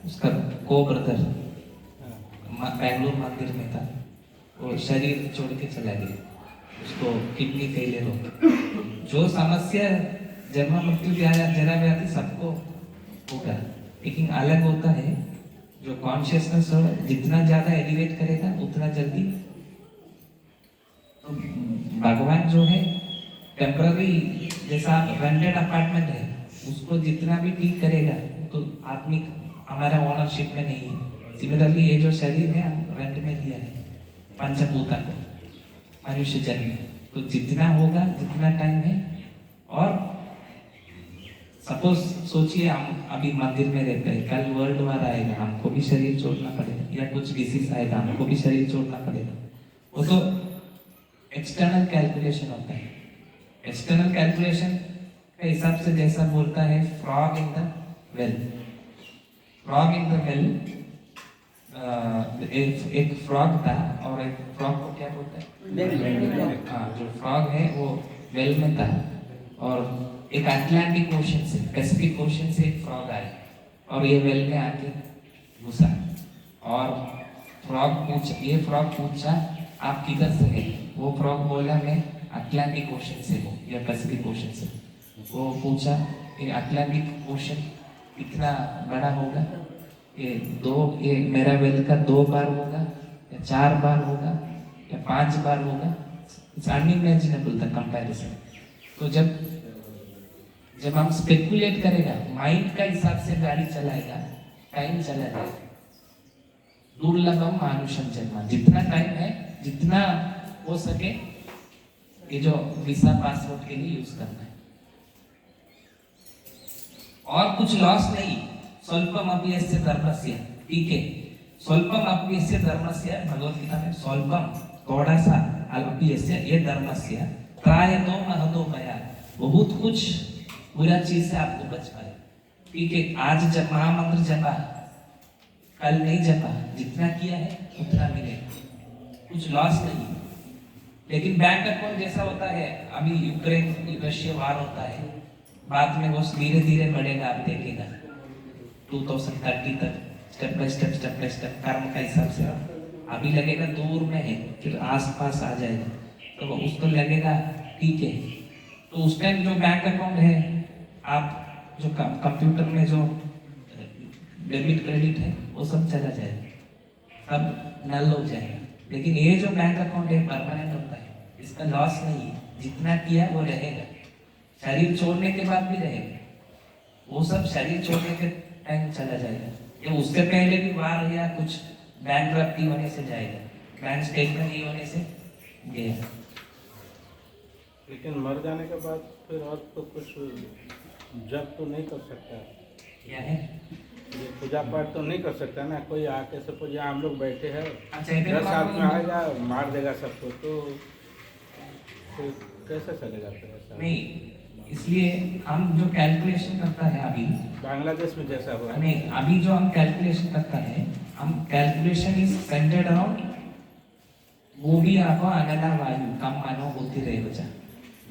उसका को ब्रदर बेंगलुरु मंदिर में था, वो शरीर छोड़ के चला गया, उसको किडनी फेलियर हो। जो समस्या जन्म मृत्यु जरा व्याधि सबको होगा, लेकिन अलग होता है जो कॉन्शियसनेस हो, जितना ज्यादा एलिवेट करेगा उतना जल्दी। तो भगवान जो है टेम्पररी, जैसा रेंटेड अपार्टमेंट है, उसको जितना भी ठीक करेगा तो आत्मिक हमारा ओनरशिप में नहीं है। सिमिलरली ये जो शरीर है हम रेंट में लिया है पंचभूता को, मनुष्य जन्म, तो जितना होगा जितना टाइम है। और सपोज सोचिए हम अभी मंदिर में रहते हैं, कल वर्ल्ड वार आएगा, हमको भी शरीर छोड़ना पड़ेगा, या कुछ डिसीज आएगा, हमको भी शरीर छोड़ना पड़ेगा। वो तो एक्सटर्नल कैलकुलेशन होता है। एक्सटर्नल कैलकुलेशन के हिसाब से जैसा बोलता है frog in the well, frog in the well, एक फ्रॉग था और एक फ्रॉग को क्या बोलते हैं? हाँ, जो फ्रॉग है वो वेल में था, और एक अटलांटिक ओशन से, पैसिफिक ओशन से एक फ्रॉग आया और ये वेल में आके घुसा, और ये फ्रॉग पूछा आप किधर से है? वो फ्रॉग बोला मैं अटलांटिक ओशन से हूँ या पैसिफिक ओशन से। वो पूछा ये अटलांटिक ओशन कितना बड़ा होगा? ये मेरा वेल का 2 बार होगा या 4 बार होगा या 5 बार होगा? It's unimaginable the comparison. तो जब हम स्पेकुलेट करेगा, माइंड का हिसाब से गाड़ी चलाएगा, टाइम चला जाएगा। दुर्लभम मानुषम जन्म, जितना टाइम है जितना हो सके ये जो वीसा पासपोर्ट के लिए यूज करना है, और कुछ लॉस नहीं। स्वल्पम अप्यस्य धर्मस्य, ठीक है, स्वल्पम अप्यस्य धर्मस्य, भगवत गीता में स्वल्पम थोड़ा सा, अल्पयस्य ये धर्मस्य, त्रायतो महतो मया, बहुत कुछ बुरा चीज से आपको बच पाए। ठीक है, आज जब महामंत्र जपा, कल नहीं जपा, जितना किया है उतना मिलेगा, कुछ लॉस नहीं। लेकिन बैंक अकाउंट जैसा होता है, अभी यूक्रेन रशिया वार होता है, बाद में वो धीरे धीरे बढ़ेगा, आप देखेगा 2030 तक स्टेप बाय स्टेप कर्म का हिसाब से। अभी लगेगा दूर में है, फिर आसपास आ जाएगा, तो उसको लगेगा ठीक है। तो उस टाइम जो बैंक अकाउंट है, आप जो कंप्यूटर में जो डेबिट क्रेडिट है वो सब चला जाएगा, सब नल हो जाएगा। लेकिन ये जो बैंक अकाउंट है परमानेंट होता है, इसका लॉस नहीं है, जितना किया वो रहेगा, शरीर छोड़ने के बाद भी रहेगा। वो सब शरीर छोड़ने के टाइम चला जाएगा, या उससे पहले भी वार या कुछ बैंकरप्टी होने से जाएगा, बैंक स्टेटमेंट नहीं होने से गया। लेकिन मर जाने के बाद फिर और तो कुछ जब तो नहीं कर सकता, क्या है ये पूजा पाठ तो नहीं कर सकता ना कोई आके। सपोज यहाँ हम लोग बैठे हैं, अच्छा, इधर 10 बात आदमी आएगा मार देगा सबको, तो फिर कैसे चलेगा फिर ऐसा? नहीं, इसलिए हम जो कैलकुलेशन करता है अभी, बांग्लादेश में जैसा हुआ नहीं अभी जो हम कैलकुलेशन करता है, हम कैलकुलेशन इज सेंटर्ड अराउंड भूमि आको अनला वायु कम मानो होती रहे बचा।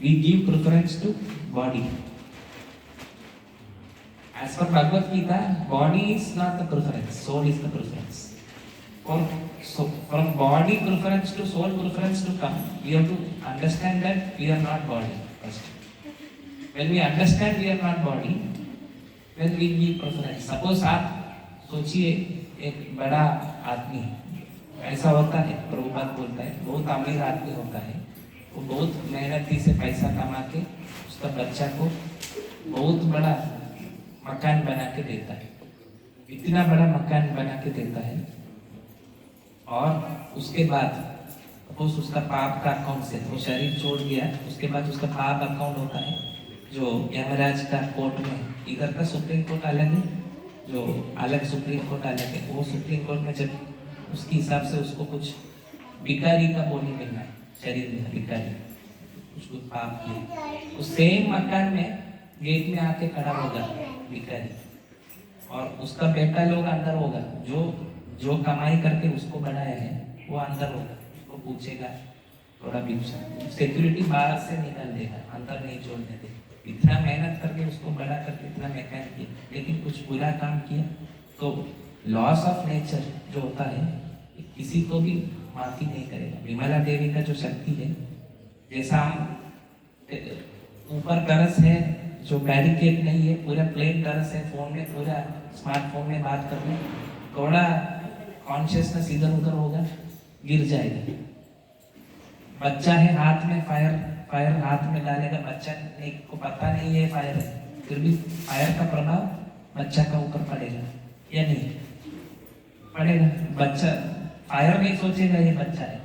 We give preference to body. As per Bhagavad Gita, body is not the preference, soul is the preference. So from body preference to soul preference to come, we have to understand that we are not body first. When we understand we are not body, then we give preference. Suppose आप सोचिए एक बड़ा आदमी, ऐसा होता है, प्रभुपाद बोलता है, बहुत अमीर आदमी होता है, वो बहुत मेहनती से पैसा कमा के उसका बच्चा को बहुत बड़ा मकान बना के देता है, इतना बड़ा मकान बना के देता है, और उसके बाद उसका पाप का अकाउंट से वो शरीर छोड़ दिया, उसके बाद उसका पाप अकाउंट होता है जो यमराज का कोर्ट में, इधर का सुप्रीम कोर्ट अलग है, जो अलग सुप्रीम कोर्ट अलग है। वो सुप्रीम कोर्ट में जब उसके हिसाब से उसको कुछ भिखारी का बोली मिलना है, शरीर में भिखारी, उसको पाप किया, उस सेम मकान में गेट में आके खड़ा होगा भिखारी, और उसका बेटा लोग अंदर होगा, जो कमाई करके उसको बढ़ाया है वो अंदर होगा, उसको पूछेगा थोड़ा भिक्षा, सिक्योरिटी बाहर से निकाल देगा, अंदर नहीं छोड़ने देगा। इतना मेहनत करके उसको बड़ा करके इतना मेहनत किया, लेकिन कुछ बुरा काम किया तो लॉस ऑफ नेचर जो होता है किसी को भी माफी नहीं करेगा। विमला देवी का जो शक्ति है, जैसा हम ऊपर तरस है जो बैरिकेड नहीं है, पूरा प्लेन तरस है, फोन में पूरा स्मार्टफोन में बात कर रहे, थोड़ा कॉन्शियसनेस इधर उधर होगा, गिर जाएगा। बच्चा है हाथ में फायर हाथ में डालेगा, बच्चा को पता नहीं है फायर है, फिर भी फायर का प्रभाव बच्चा का ऊपर पड़ेगा या नहीं पड़ेगा? बच्चा फायर नहीं सोचेगा ये बच्चा है।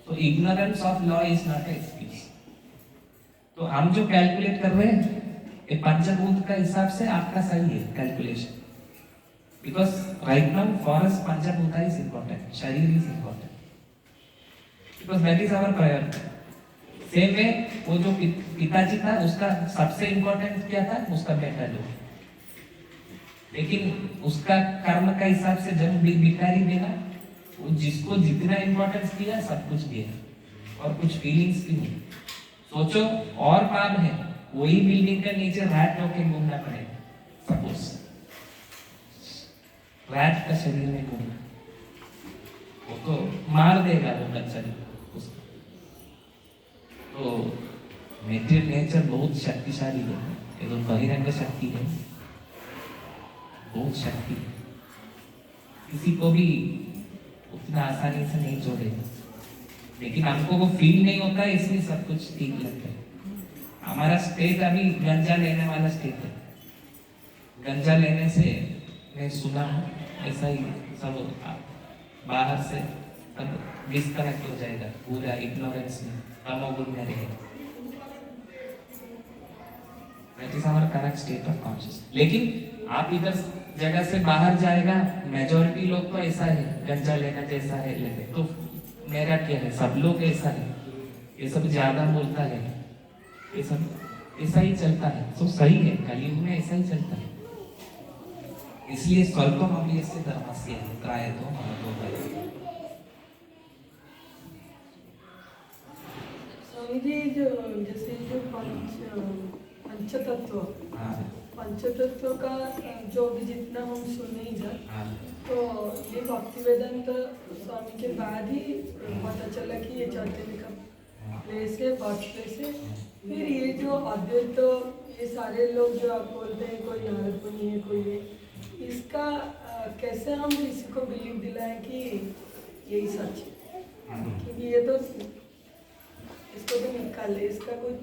तो ignorance of law is not a excuse. तो हम जो कैलकुलेट कर रहे हैं ये पंचभूत का हिसाब से आपका सही है calculation, because right now for us panchabhuta is important, शरीर is important, because that is our priority. Same way वो जो पिताजी था उसका सबसे इंपॉर्टेंट क्या था? उसका बेटा जो, लेकिन उसका कर्म का हिसाब से जब भिखारी देना, वो जिसको जितना इंपॉर्टेंस दिया सब कुछ दिया और कुछ फीलिंग्स भी नहीं। सोचो और पाप है, वही बिल्डिंग के नीचे रैट होके घूमना पड़ेगा, सपोज रैट का शरीर में घूमना, वो तो मार देगा वो बच्चा उसको। तो मेटेरियल नेचर बहुत शक्तिशाली है, ये तो बहिरंग शक्ति है, बहुत शक्ति है, किसी को भी उतना आसानी से नहीं जोड़ेगा। लेकिन हमको वो फील नहीं होता है, इसलिए सब कुछ ठीक लगता है। हमारा स्टेट अभी गंजा लेने वाला स्टेट है, गंजा लेने से मैं सुना हूँ ऐसा ही सब बाहर से सब डिस्कनेक्ट हो जाएगा, पूरा इग्नोरेंस में, तमोगुण में रहेगा। That is our correct state of conscious. लेकिन आप इधर जगह से बाहर जाएगा, मेजॉरिटी लोग तो ऐसा है, गंजा लेना जैसा है लेते, तो मेरा क्या है, सब लोग ऐसा है, ये सब ज्यादा बोलता है, ये सब ऐसा ही चलता है, तो सही है, कलयुग में ऐसा ही चलता है। इसलिए स्वल्पम अभीयस्य धर्मस्य त्रायतो महतो भयः। स्वामी जी, जो जैसे जो पंचतत्व, पंचतत्व का जो भी जितना हम सुने इधर, तो ये भक्ति वेदांत स्वामी के बाद ही पता चला कि ये चैतन्य का प्लेस है, बर्थ प्लेस है। फिर ये जो अद्वैत, ये सारे लोग जो आप बोलते हैं, कोई नारद मुनि है, कोई है, इसका कैसे हम किसी को बिलीव दिलाएं कि यही सच है? क्योंकि ये तो इसको भी निकाले, इसका कुछ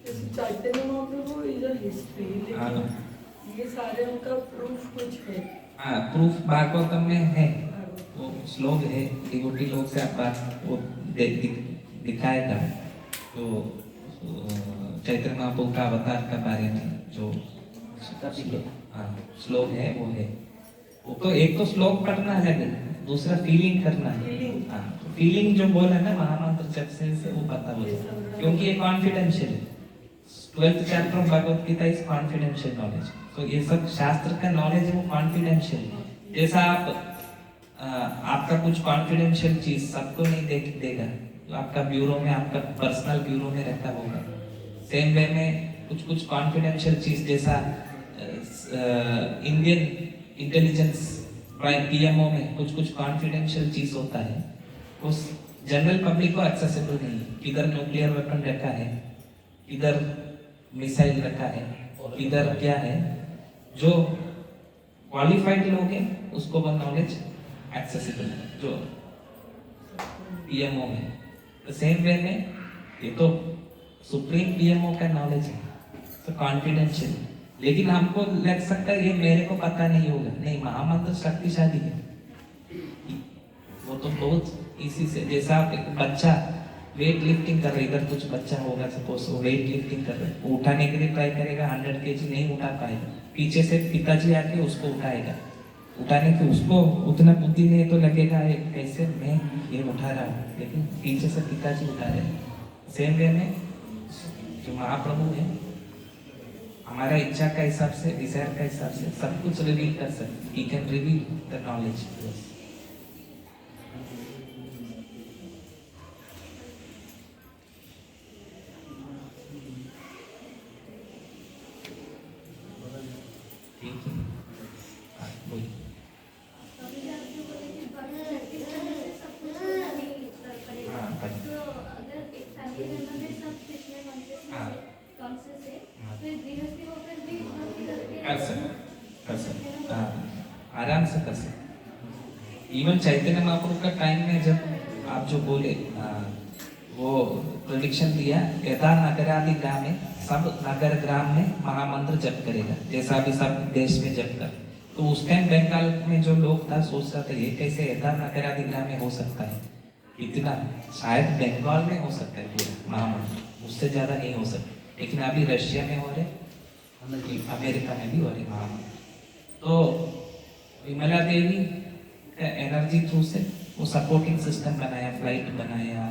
Chaitanya Mahaprabhu is a history, लेकिन ये सारे उनका प्रूफ कुछ है। हाँ, प्रूफ भागवतम में है, वो श्लोक है, डिवोटी लोग से आप बात वो दिखाएगा। तो चैतन्य महाप्रभु का अवतार का बारे में जो हाँ श्लोक है वो है। वो तो एक तो श्लोक पढ़ना है, दूसरा फीलिंग करना है। हाँ, फीलिंग जो बोला ना महामंत्र जप से वो पता हो जाए, क्योंकि ये कॉन्फिडेंशियल है। 12th chapter of Bhagavad Gita is confidential knowledge. तो ये सब शास्त्र का नॉलेज है वो कॉन्फिडेंशियल है। जैसा आपका कुछ कॉन्फिडेंशियल चीज सबको नहीं देगा, तो आपका ब्यूरो में, आपका पर्सनल ब्यूरो में रहता होगा। सेम वे में कुछ कॉन्फिडेंशियल चीज, जैसा इंडियन इंटेलिजेंस पीएमओ में कुछ कॉन्फिडेंशियल चीज होता है, उस जनरल पब्लिक को एक्सेसिबल नहीं है। किधर न्यूक्लियर वेपन रखा है, किधर मिसाइल रखा है, किधर क्या है, जो क्वालिफाइड लोग हैं उसको वो नॉलेज एक्सेसिबल है, जो पीएमओ में। तो सेम वे में ये तो सुप्रीम पीएमओ का नॉलेज है, तो कॉन्फिडेंशियल। लेकिन हमको लग सकता है ये मेरे को पता नहीं होगा, नहीं, महामंत्र शक्तिशाली है, वो तो बहुत इसी से। जैसा आप एक बच्चा वेट लिफ्टिंग कर रहे, इधर कुछ बच्चा होगा सपोज, वो वेट लिफ्टिंग कर रहे, वो उठाने के लिए ट्राई करेगा, 100 kg नहीं उठा पाएगा, पीछे से पिताजी आके उसको उठाएगा, उठाने के उसको उतना बुद्धि नहीं तो लगेगा कैसे मैं ये उठा रहा हूँ, लेकिन पीछे से पिताजी उठा रहे हैं। सेम वे में जो महाप्रभु है, हमारा इच्छा का हिसाब से, डिजायर का हिसाब से सब कुछ रिवील कर सकते, he can reveal the knowledge. आराम से कर सकते। इवन चैतन्य महाप्रभु का टाइम में जब आप जो बोले वो प्रेडिक्शन दिया, यथा नगरादि ग्राम में, सब नगर ग्राम में महामंत्र जप करेगा, जैसा भी सब देश में जप कर। तो उस टाइम बंगाल में जो लोग था सोच रहा था ये कैसे यथा नगरादि ग्राम में हो सकता है, इतना शायद बंगाल में हो सकता है पूरा महामंत्र, उससे ज्यादा नहीं हो सकता। लेकिन अभी रशिया में हो रहे, अमेरिका में भी हो रहे महामंत्र। तो विमला देवी का एनर्जी थ्रू से वो सपोर्टिंग सिस्टम बनाया, फ्लाइट बनाया,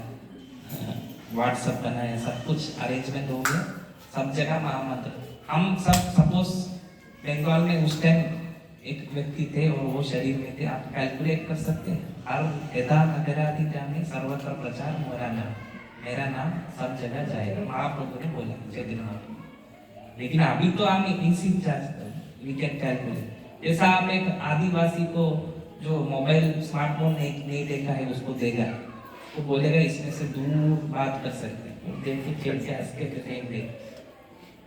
व्हाट्सएप बनाया, सब कुछ अरेंजमेंट हो गया, सब जगह महामंत्र। हम सब सपोज बंगाल में उस टाइम एक व्यक्ति थे और वो शरीर में थे, आप कैलकुलेट कर सकते हैं, हर यथा नगरादि ग्राम में सर्वत्र प्रचार मेरा नाम, मेरा नाम सब जगह जाएगा, महाप्रभु ने बोला चैतन्य महाप्रभु। लेकिन अभी तो हम इसी वी कैन कैलकुलेट। जैसा आप एक आदिवासी को जो मोबाइल स्मार्टफोन नहीं देखा है उसको देगा, वो बोलेगा इसमें से दूर बात कर सकते हैं, देखिए खेल के हंस के फेंक दे।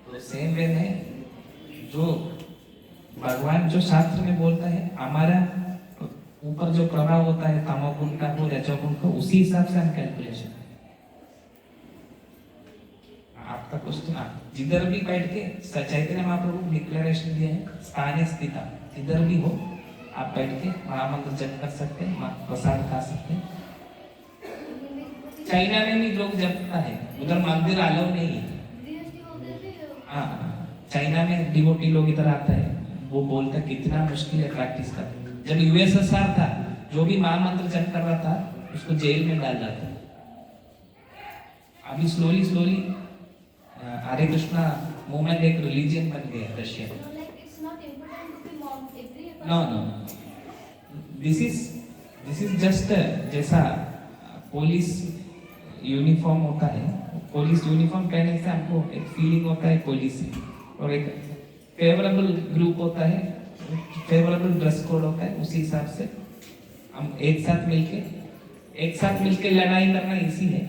तो सेम वे में जो भगवान जो शास्त्र में बोलता है, हमारा ऊपर जो प्रभाव होता है तमोगुण का हो रजोगुण का, उसी हिसाब से हम कैलकुलेशन। आपका क्वेश्चन, जिधर भी बैठ के चैतन्य महाप्रभु डिक्लेरेशन दिया है, स्थानीय स्थित जिधर भी हो आप बैठ के महामंत्र जप कर सकते हैं, प्रसाद खा सकते हैं। चाइना में भी लोग जपता है, उधर मंदिर अलाउ नहीं है। हाँ, चाइना में डिवोटी लोग इधर आता है, वो बोलता कितना मुश्किल है प्रैक्टिस करना। जब यूएसएसआर था, जो भी महामंत्र जप कर रहा था उसको जेल में डाल रहा था। अभी स्लोली हरे कृष्णा मूवमेंट एक रिलीजन बन गया रशिया में। नो, दिस इज जस्ट जैसा पुलिस यूनिफॉर्म होता है, पुलिस यूनिफॉर्म पहनने से हमको एक फीलिंग होता है पुलिस से, और एक फेवरेबल ग्रुप होता है, फेवरेबल ड्रेस कोड होता है, उसी हिसाब से हम एक साथ मिलके लड़ाई करना इजी है,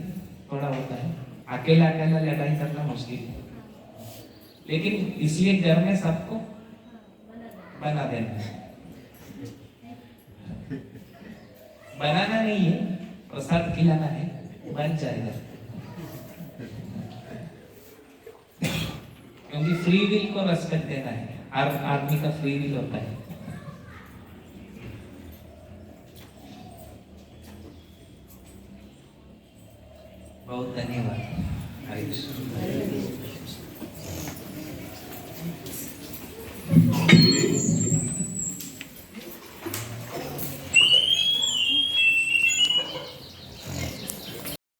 थोड़ा होता है, अकेला लड़ाई करना मुश्किल है। लेकिन इसलिए घर में सबको बना देना है, बनाना नहीं है, प्रसाद खिलाना है, बन जाएगा। क्योंकि फ्री विल को रेस्पेक्ट देना है, हर आदमी का फ्री विल होता है। धन्यवाद। हरे कृष्ण।